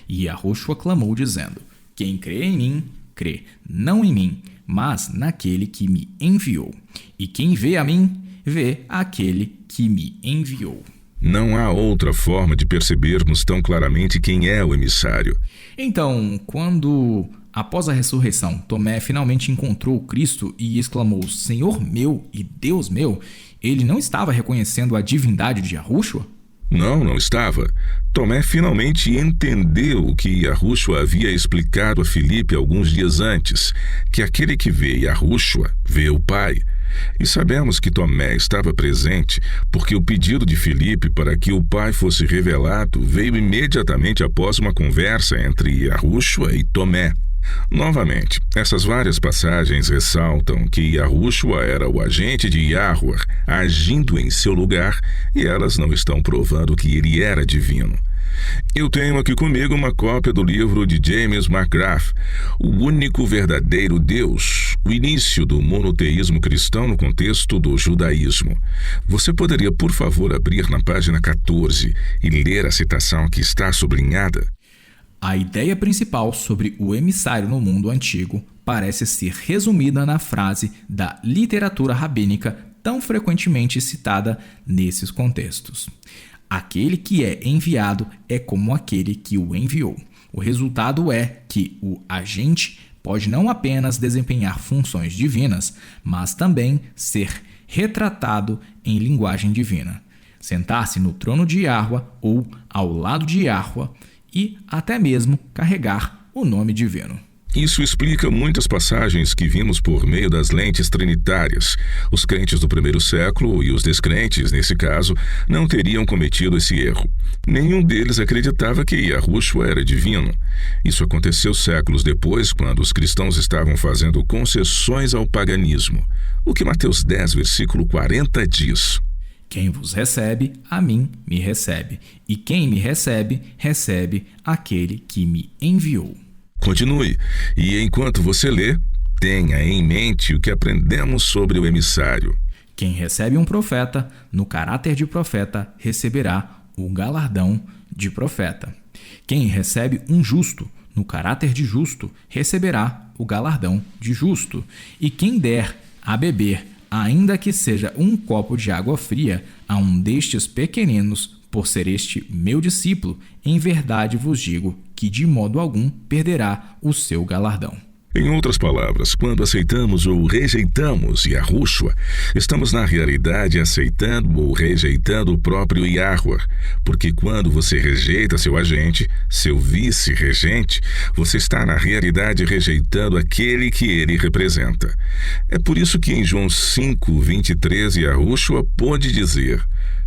E Yahushua clamou, dizendo: Quem crê em mim, crê não em mim, mas naquele que me enviou. E quem vê a mim, vê aquele que me enviou. Não há outra forma de percebermos tão claramente quem é o emissário. Então, quando, após a ressurreição, Tomé finalmente encontrou Cristo e exclamou: Senhor meu e Deus meu, ele não estava reconhecendo a divindade de Yahushua? Não estava. Tomé finalmente entendeu o que Yahushua havia explicado a Filipe alguns dias antes, que aquele que vê Yahushua vê o Pai. E sabemos que Tomé estava presente porque o pedido de Filipe para que o Pai fosse revelado veio imediatamente após uma conversa entre Yahushua e Tomé. Novamente, essas várias passagens ressaltam que Yahushua era o agente de Yahweh agindo em seu lugar e elas não estão provando que ele era divino. Eu tenho aqui comigo uma cópia do livro de James McGrath, O Único Verdadeiro Deus, o início do monoteísmo cristão no contexto do judaísmo. Você poderia, por favor, abrir na página 14 e ler a citação que está sublinhada? A ideia principal sobre o emissário no mundo antigo parece ser resumida na frase da literatura rabínica tão frequentemente citada nesses contextos. Aquele que é enviado é como aquele que o enviou. O resultado é que o agente pode não apenas desempenhar funções divinas, mas também ser retratado em linguagem divina, sentar-se no trono de Yahweh ou ao lado de Yahweh e até mesmo carregar o nome divino. Isso explica muitas passagens que vimos por meio das lentes trinitárias. Os crentes do primeiro século e os descrentes, nesse caso, não teriam cometido esse erro. Nenhum deles acreditava que Yahushua era divino. Isso aconteceu séculos depois, quando os cristãos estavam fazendo concessões ao paganismo. O que Mateus 10, versículo 40 diz: Quem vos recebe, a mim me recebe. E quem me recebe, recebe aquele que me enviou. Continue, e enquanto você lê, tenha em mente o que aprendemos sobre o emissário. Quem recebe um profeta, no caráter de profeta, receberá o galardão de profeta. Quem recebe um justo, no caráter de justo, receberá o galardão de justo. E quem der a beber, ainda que seja um copo de água fria, a um destes pequeninos, por ser este meu discípulo, em verdade vos digo que de modo algum perderá o seu galardão. Em outras palavras, quando aceitamos ou rejeitamos Yahushua, estamos na realidade aceitando ou rejeitando o próprio Yahweh, porque quando você rejeita seu agente, seu vice-regente, você está na realidade rejeitando aquele que ele representa. É por isso que em João 5:23, Yahushua pôde dizer: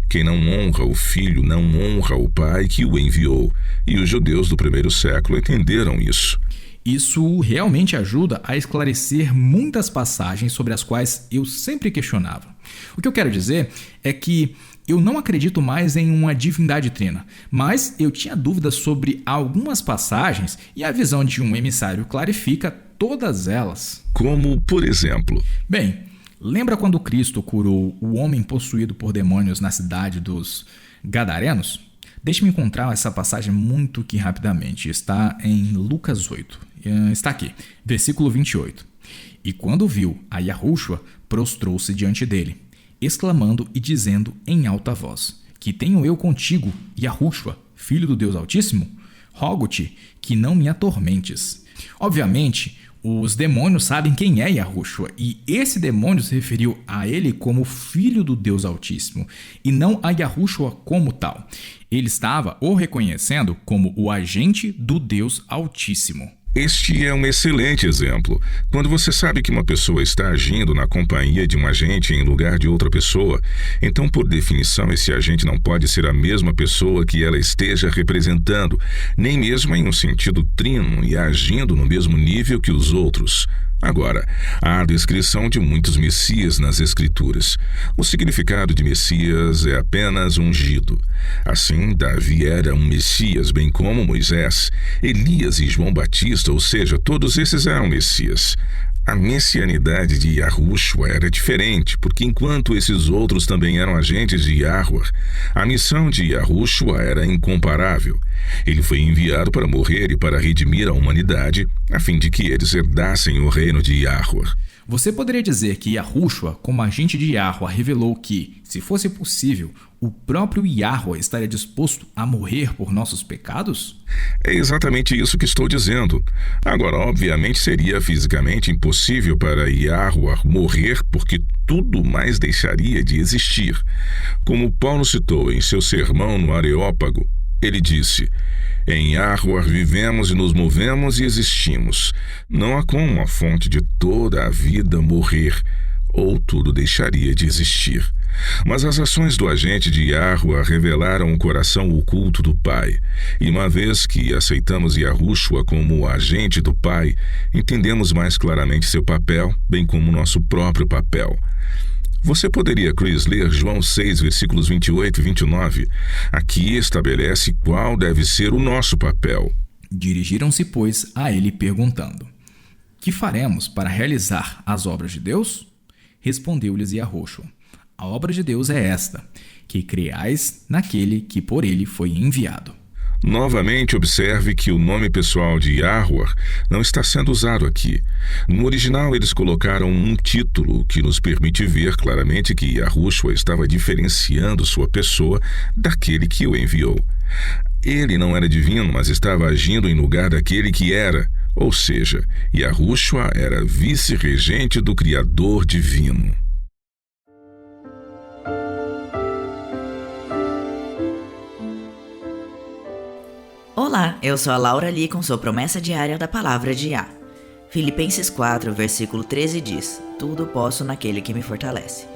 quem não honra o Filho não honra o Pai que o enviou. E os judeus do primeiro século entenderam isso. Isso realmente ajuda a esclarecer muitas passagens sobre as quais eu sempre questionava. O que eu quero dizer é que eu não acredito mais em uma divindade trina, mas eu tinha dúvidas sobre algumas passagens e a visão de um emissário clarifica todas elas. Como, por exemplo? Bem, lembra quando Cristo curou o homem possuído por demônios na cidade dos Gadarenos? Deixe-me encontrar essa passagem muito que rapidamente. Está em Lucas 8. Está aqui, versículo 28. E quando viu a Yahushua, prostrou-se diante dele, exclamando e dizendo em alta voz: Que tenho eu contigo, Yahushua, filho do Deus Altíssimo? Rogo-te que não me atormentes. Obviamente, os demônios sabem quem é Yahushua, e esse demônio se referiu a ele como filho do Deus Altíssimo, e não a Yahushua como tal. Ele estava o reconhecendo como o agente do Deus Altíssimo. Este é um excelente exemplo. Quando você sabe que uma pessoa está agindo na companhia de um agente em lugar de outra pessoa, então, por definição, esse agente não pode ser a mesma pessoa que ela esteja representando, nem mesmo em um sentido trino e agindo no mesmo nível que os outros. Agora, há a descrição de muitos Messias nas Escrituras. O significado de Messias é apenas ungido. Assim, Davi era um Messias, bem como Moisés, Elias e João Batista, ou seja, todos esses eram Messias. A messianidade de Yahushua era diferente, porque enquanto esses outros também eram agentes de Yahweh, a missão de Yahushua era incomparável. Ele foi enviado para morrer e para redimir a humanidade, a fim de que eles herdassem o reino de Yahweh. Você poderia dizer que Yahushua, como agente de Yahweh, revelou que, se fosse possível, o próprio Yahweh estaria disposto a morrer por nossos pecados? É exatamente isso que estou dizendo. Agora, obviamente, seria fisicamente impossível para Yahweh morrer, porque tudo mais deixaria de existir. Como Paulo citou em seu sermão no Areópago, ele disse: em Yahweh vivemos e nos movemos e existimos. Não há como a fonte de toda a vida morrer, ou tudo deixaria de existir. Mas as ações do agente de Yahweh revelaram o coração oculto do Pai. E uma vez que aceitamos Yahushua como o agente do Pai, entendemos mais claramente seu papel, bem como nosso próprio papel. Você poderia, Chris, ler João 6, versículos 28 e 29. Aqui estabelece qual deve ser o nosso papel. Dirigiram-se, pois, a ele perguntando: Que faremos para realizar as obras de Deus? Respondeu-lhes Yahushua: A obra de Deus é esta, que creais naquele que por ele foi enviado. Novamente, observe que o nome pessoal de Yahweh não está sendo usado aqui. No original, eles colocaram um título que nos permite ver claramente que Yahushua estava diferenciando sua pessoa daquele que o enviou. Ele não era divino, mas estava agindo em lugar daquele que era, Ou seja, Yahushua era vice-regente do Criador Divino. Olá, eu sou a Laura Lee com sua promessa diária da Palavra de Yah. Filipenses 4, versículo 13 diz: Tudo posso naquele que me fortalece.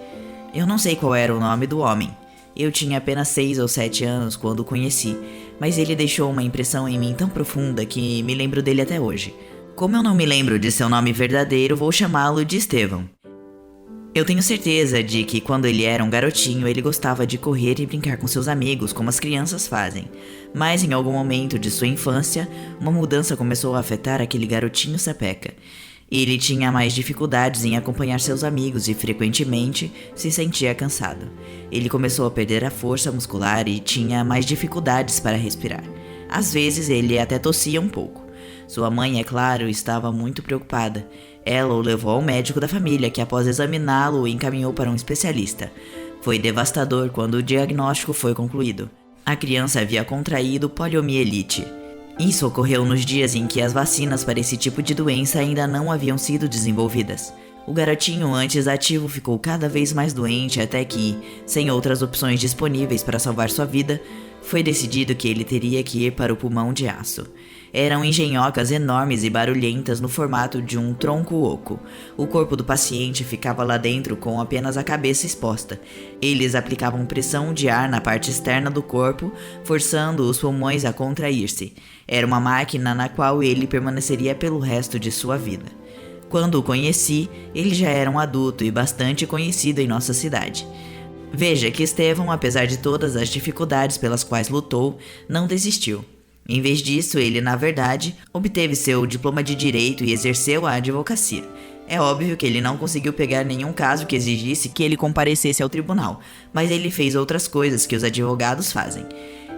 Eu não sei qual era o nome do homem. Eu tinha apenas 6 ou 7 anos quando o conheci, mas ele deixou uma impressão em mim tão profunda que me lembro dele até hoje. Como eu não me lembro de seu nome verdadeiro, vou chamá-lo de Estevão. Eu tenho certeza de que quando ele era um garotinho, ele gostava de correr e brincar com seus amigos, como as crianças fazem. Mas em algum momento de sua infância, uma mudança começou a afetar aquele garotinho sapeca. Ele tinha mais dificuldades em acompanhar seus amigos e frequentemente se sentia cansado. Ele começou a perder a força muscular e tinha mais dificuldades para respirar. Às vezes ele até tossia um pouco. Sua mãe, é claro, estava muito preocupada. Ela o levou ao médico da família, que após examiná-lo o encaminhou para um especialista. Foi devastador quando o diagnóstico foi concluído. A criança havia contraído poliomielite. Isso ocorreu nos dias em que as vacinas para esse tipo de doença ainda não haviam sido desenvolvidas. O garotinho antes ativo ficou cada vez mais doente até que, sem outras opções disponíveis para salvar sua vida, foi decidido que ele teria que ir para o pulmão de aço. Eram engenhocas enormes e barulhentas no formato de um tronco oco. O corpo do paciente ficava lá dentro com apenas a cabeça exposta. Eles aplicavam pressão de ar na parte externa do corpo, forçando os pulmões a contrair-se. Era uma máquina na qual ele permaneceria pelo resto de sua vida. Quando o conheci, ele já era um adulto e bastante conhecido em nossa cidade. Veja que Estevão, apesar de todas as dificuldades pelas quais lutou, não desistiu. Em vez disso, ele, na verdade, obteve seu diploma de direito e exerceu a advocacia. É óbvio que ele não conseguiu pegar nenhum caso que exigisse que ele comparecesse ao tribunal, mas ele fez outras coisas que os advogados fazem.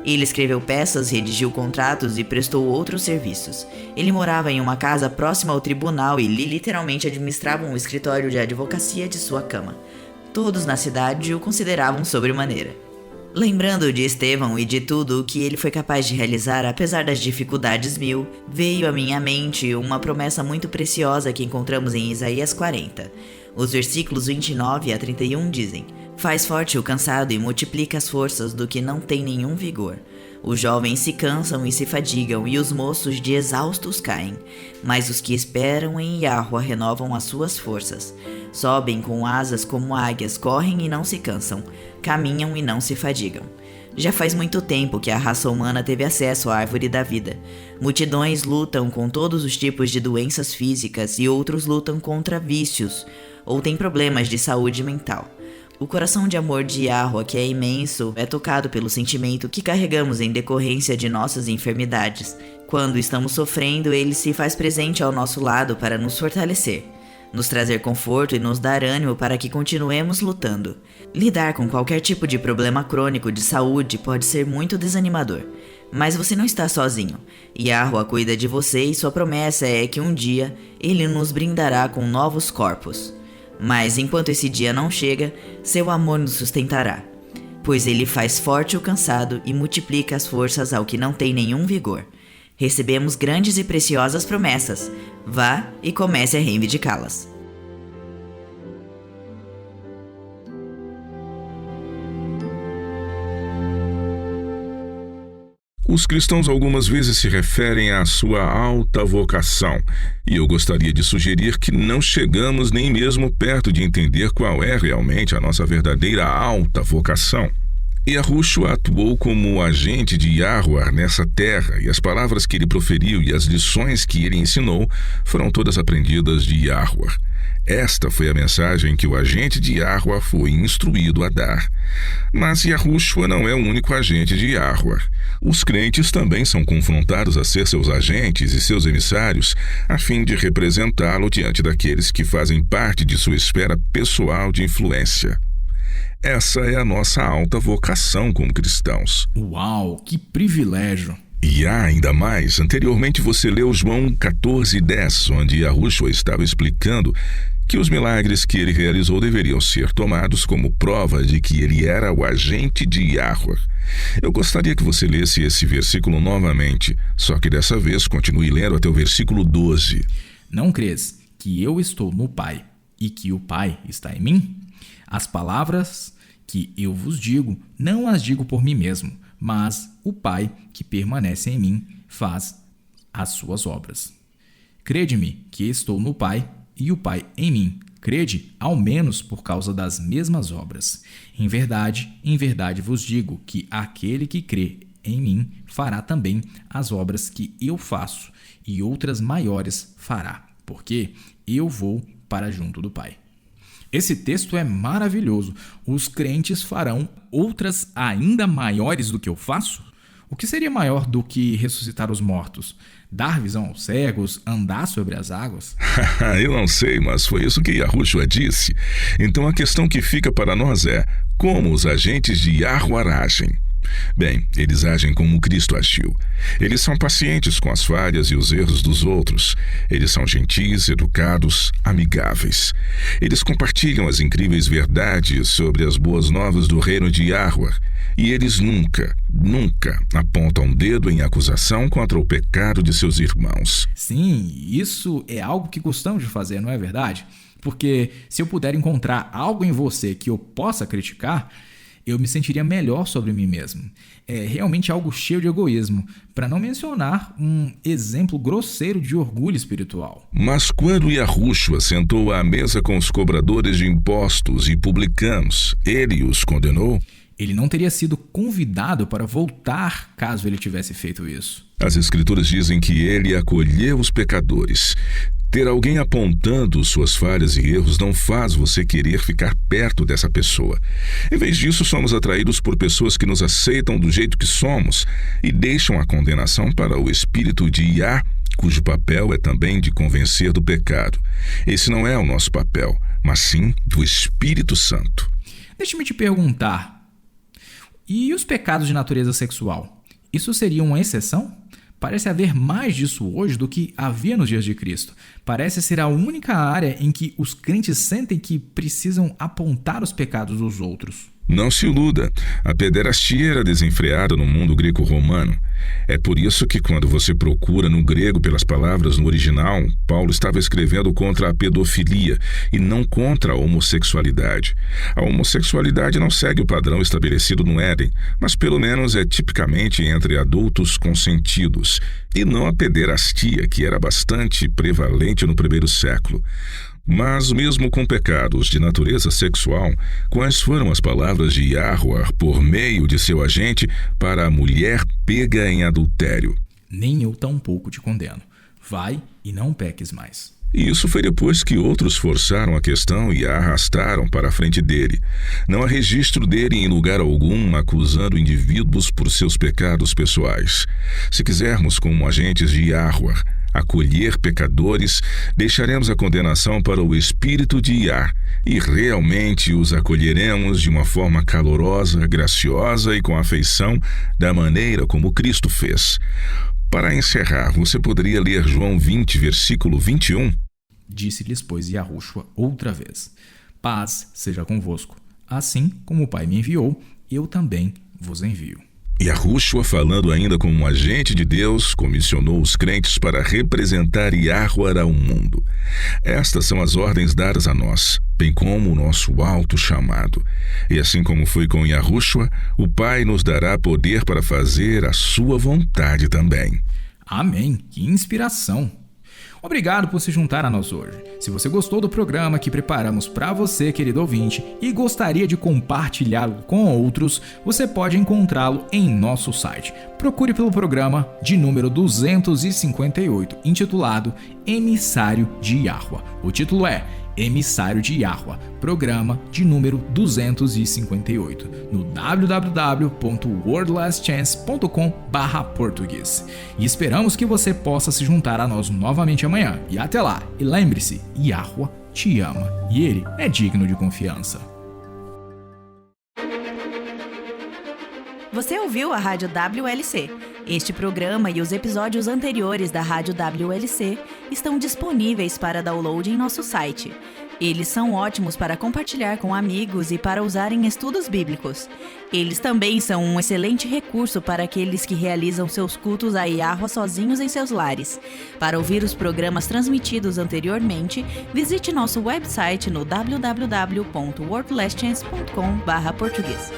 Ele escreveu peças, redigiu contratos e prestou outros serviços. Ele morava em uma casa próxima ao tribunal e literalmente administrava um escritório de advocacia de sua cama. Todos na cidade o consideravam sobremaneira. Lembrando de Estevão e de tudo o que ele foi capaz de realizar apesar das dificuldades mil, veio à minha mente uma promessa muito preciosa que encontramos em Isaías 40. Os versículos 29 a 31 dizem: Faz forte o cansado e multiplica as forças do que não tem nenhum vigor. Os jovens se cansam e se fadigam, e os moços de exaustos caem. Mas os que esperam em Yahuwah renovam as suas forças. Sobem com asas como águias, correm e não se cansam, caminham e não se fadigam. Já faz muito tempo que a raça humana teve acesso à árvore da vida. Multidões lutam com todos os tipos de doenças físicas e outros lutam contra vícios ou têm problemas de saúde mental. O coração de amor de Yahuwah, que é imenso, é tocado pelo sentimento que carregamos em decorrência de nossas enfermidades. Quando estamos sofrendo, ele se faz presente ao nosso lado para nos fortalecer, nos trazer conforto e nos dar ânimo para que continuemos lutando. Lidar com qualquer tipo de problema crônico de saúde pode ser muito desanimador, mas você não está sozinho. Yahuwah cuida de você e sua promessa é que um dia ele nos brindará com novos corpos. Mas enquanto esse dia não chega, seu amor nos sustentará, pois ele faz forte o cansado e multiplica as forças ao que não tem nenhum vigor. Recebemos grandes e preciosas promessas. Vá e comece a reivindicá-las. Os cristãos algumas vezes se referem à sua alta vocação, e eu gostaria de sugerir que não chegamos nem mesmo perto de entender qual é realmente a nossa verdadeira alta vocação. Yahushua atuou como agente de Yahuwah nessa terra, e as palavras que ele proferiu e as lições que ele ensinou foram todas aprendidas de Yahuwah. Esta foi a mensagem que o agente de Yahuwah foi instruído a dar. Mas Yahushua não é o único agente de Yahuwah. Os crentes também são confrontados a ser seus agentes e seus emissários, a fim de representá-lo diante daqueles que fazem parte de sua esfera pessoal de influência. Essa é a nossa alta vocação como cristãos. Uau, que privilégio! E há ainda mais. Anteriormente você leu João 14:10, onde Yahushua estava explicando que os milagres que ele realizou deveriam ser tomados como prova de que ele era o agente de Yahweh. Eu gostaria que você lesse esse versículo novamente, só que dessa vez continue lendo até o versículo 12. Não crês que eu estou no Pai e que o Pai está em mim? As palavras que eu vos digo, não as digo por mim mesmo, mas o Pai que permanece em mim faz as suas obras. Crede-me que estou no Pai e o Pai em mim. Crede, ao menos por causa das mesmas obras. Em verdade vos digo que aquele que crê em mim fará também as obras que eu faço, e outras maiores fará, porque eu vou para junto do Pai. Esse texto é maravilhoso. Os crentes farão outras ainda maiores do que eu faço? O que seria maior do que ressuscitar os mortos? Dar visão aos cegos? Andar sobre as águas? Eu não sei, mas foi isso que Yahushua disse. Então a questão que fica para nós é: como os agentes de Yahweh agem? Bem, eles agem como Cristo agiu. Eles são pacientes com as falhas e os erros dos outros. Eles são gentis, educados, amigáveis. Eles compartilham as incríveis verdades sobre as boas novas do reino de Yahweh. E eles nunca apontam um dedo em acusação contra o pecado de seus irmãos. Sim, isso é algo que gostamos de fazer, não é verdade? Porque se eu puder encontrar algo em você que eu possa criticar, eu me sentiria melhor sobre mim mesmo. É realmente algo cheio de egoísmo, para não mencionar um exemplo grosseiro de orgulho espiritual. Mas quando Yahushua sentou à mesa com os cobradores de impostos e publicanos, ele os condenou? Ele não teria sido convidado para voltar caso ele tivesse feito isso. As Escrituras dizem que ele acolheu os pecadores. Ter alguém apontando suas falhas e erros não faz você querer ficar perto dessa pessoa. Em vez disso, somos atraídos por pessoas que nos aceitam do jeito que somos e deixam a condenação para o espírito de Yah, cujo papel é também de convencer do pecado. Esse não é o nosso papel, mas sim do Espírito Santo. Deixe-me te perguntar, e os pecados de natureza sexual? Isso seria uma exceção? Parece haver mais disso hoje do que havia nos dias de Cristo. Parece ser a única área em que os crentes sentem que precisam apontar os pecados dos outros. Não se iluda, a pederastia era desenfreada no mundo greco-romano. É por isso que quando você procura no grego pelas palavras no original, Paulo estava escrevendo contra a pedofilia e não contra a homossexualidade. A homossexualidade não segue o padrão estabelecido no Éden, mas pelo menos é tipicamente entre adultos consentidos, e não a pederastia, que era bastante prevalente no primeiro século. Mas mesmo com pecados de natureza sexual, quais foram as palavras de Yahweh por meio de seu agente para a mulher pega em adultério? Nem eu tampouco te condeno. Vai e não peques mais. E isso foi depois que outros forçaram a questão e a arrastaram para a frente dele. Não há registro dele em lugar algum acusando indivíduos por seus pecados pessoais. Se quisermos, como agentes de Yahweh, acolher pecadores, deixaremos a condenação para o espírito de Yah e realmente os acolheremos de uma forma calorosa, graciosa e com afeição, da maneira como Cristo fez. Para encerrar, você poderia ler João 20, versículo 21? Disse-lhes, pois, Yahushua outra vez: paz seja convosco. Assim como o Pai me enviou, eu também vos envio. Yahushua, falando ainda como um agente de Deus, comissionou os crentes para representar Yahweh ao mundo. Estas são as ordens dadas a nós, bem como o nosso alto chamado. E assim como foi com Yahushua, o Pai nos dará poder para fazer a sua vontade também. Amém! Que inspiração! Obrigado por se juntar a nós hoje. Se você gostou do programa que preparamos para você, querido ouvinte, e gostaria de compartilhá-lo com outros, você pode encontrá-lo em nosso site. Procure pelo programa de número 258, intitulado Emissário de Yahweh. O título é Emissário de Yahweh, programa de número 258, no www.wordlastchance.com/português. E esperamos que você possa se juntar a nós novamente amanhã. E até lá, e lembre-se, Yahweh te ama e ele é digno de confiança. Você ouviu a Rádio WLC. Este programa e os episódios anteriores da Rádio WLC estão disponíveis para download em nosso site. Eles são ótimos para compartilhar com amigos e para usar em estudos bíblicos. Eles também são um excelente recurso para aqueles que realizam seus cultos a Yahweh sozinhos em seus lares. Para ouvir os programas transmitidos anteriormente, visite nosso website no www.wordlessons.com/português.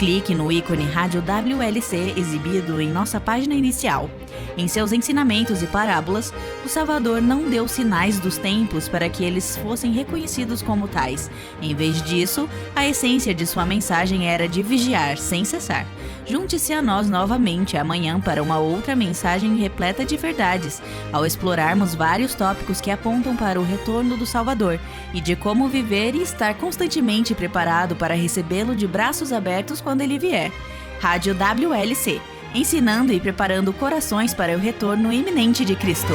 Clique no ícone Rádio WLC exibido em nossa página inicial. Em seus ensinamentos e parábolas, o Salvador não deu sinais dos tempos para que eles fossem reconhecidos como tais. Em vez disso, a essência de sua mensagem era de vigiar sem cessar. Junte-se a nós novamente amanhã para uma outra mensagem repleta de verdades, ao explorarmos vários tópicos que apontam para o retorno do Salvador e de como viver e estar constantemente preparado para recebê-lo de braços abertos quando ele vier. Rádio WLC, ensinando e preparando corações para o retorno iminente de Cristo.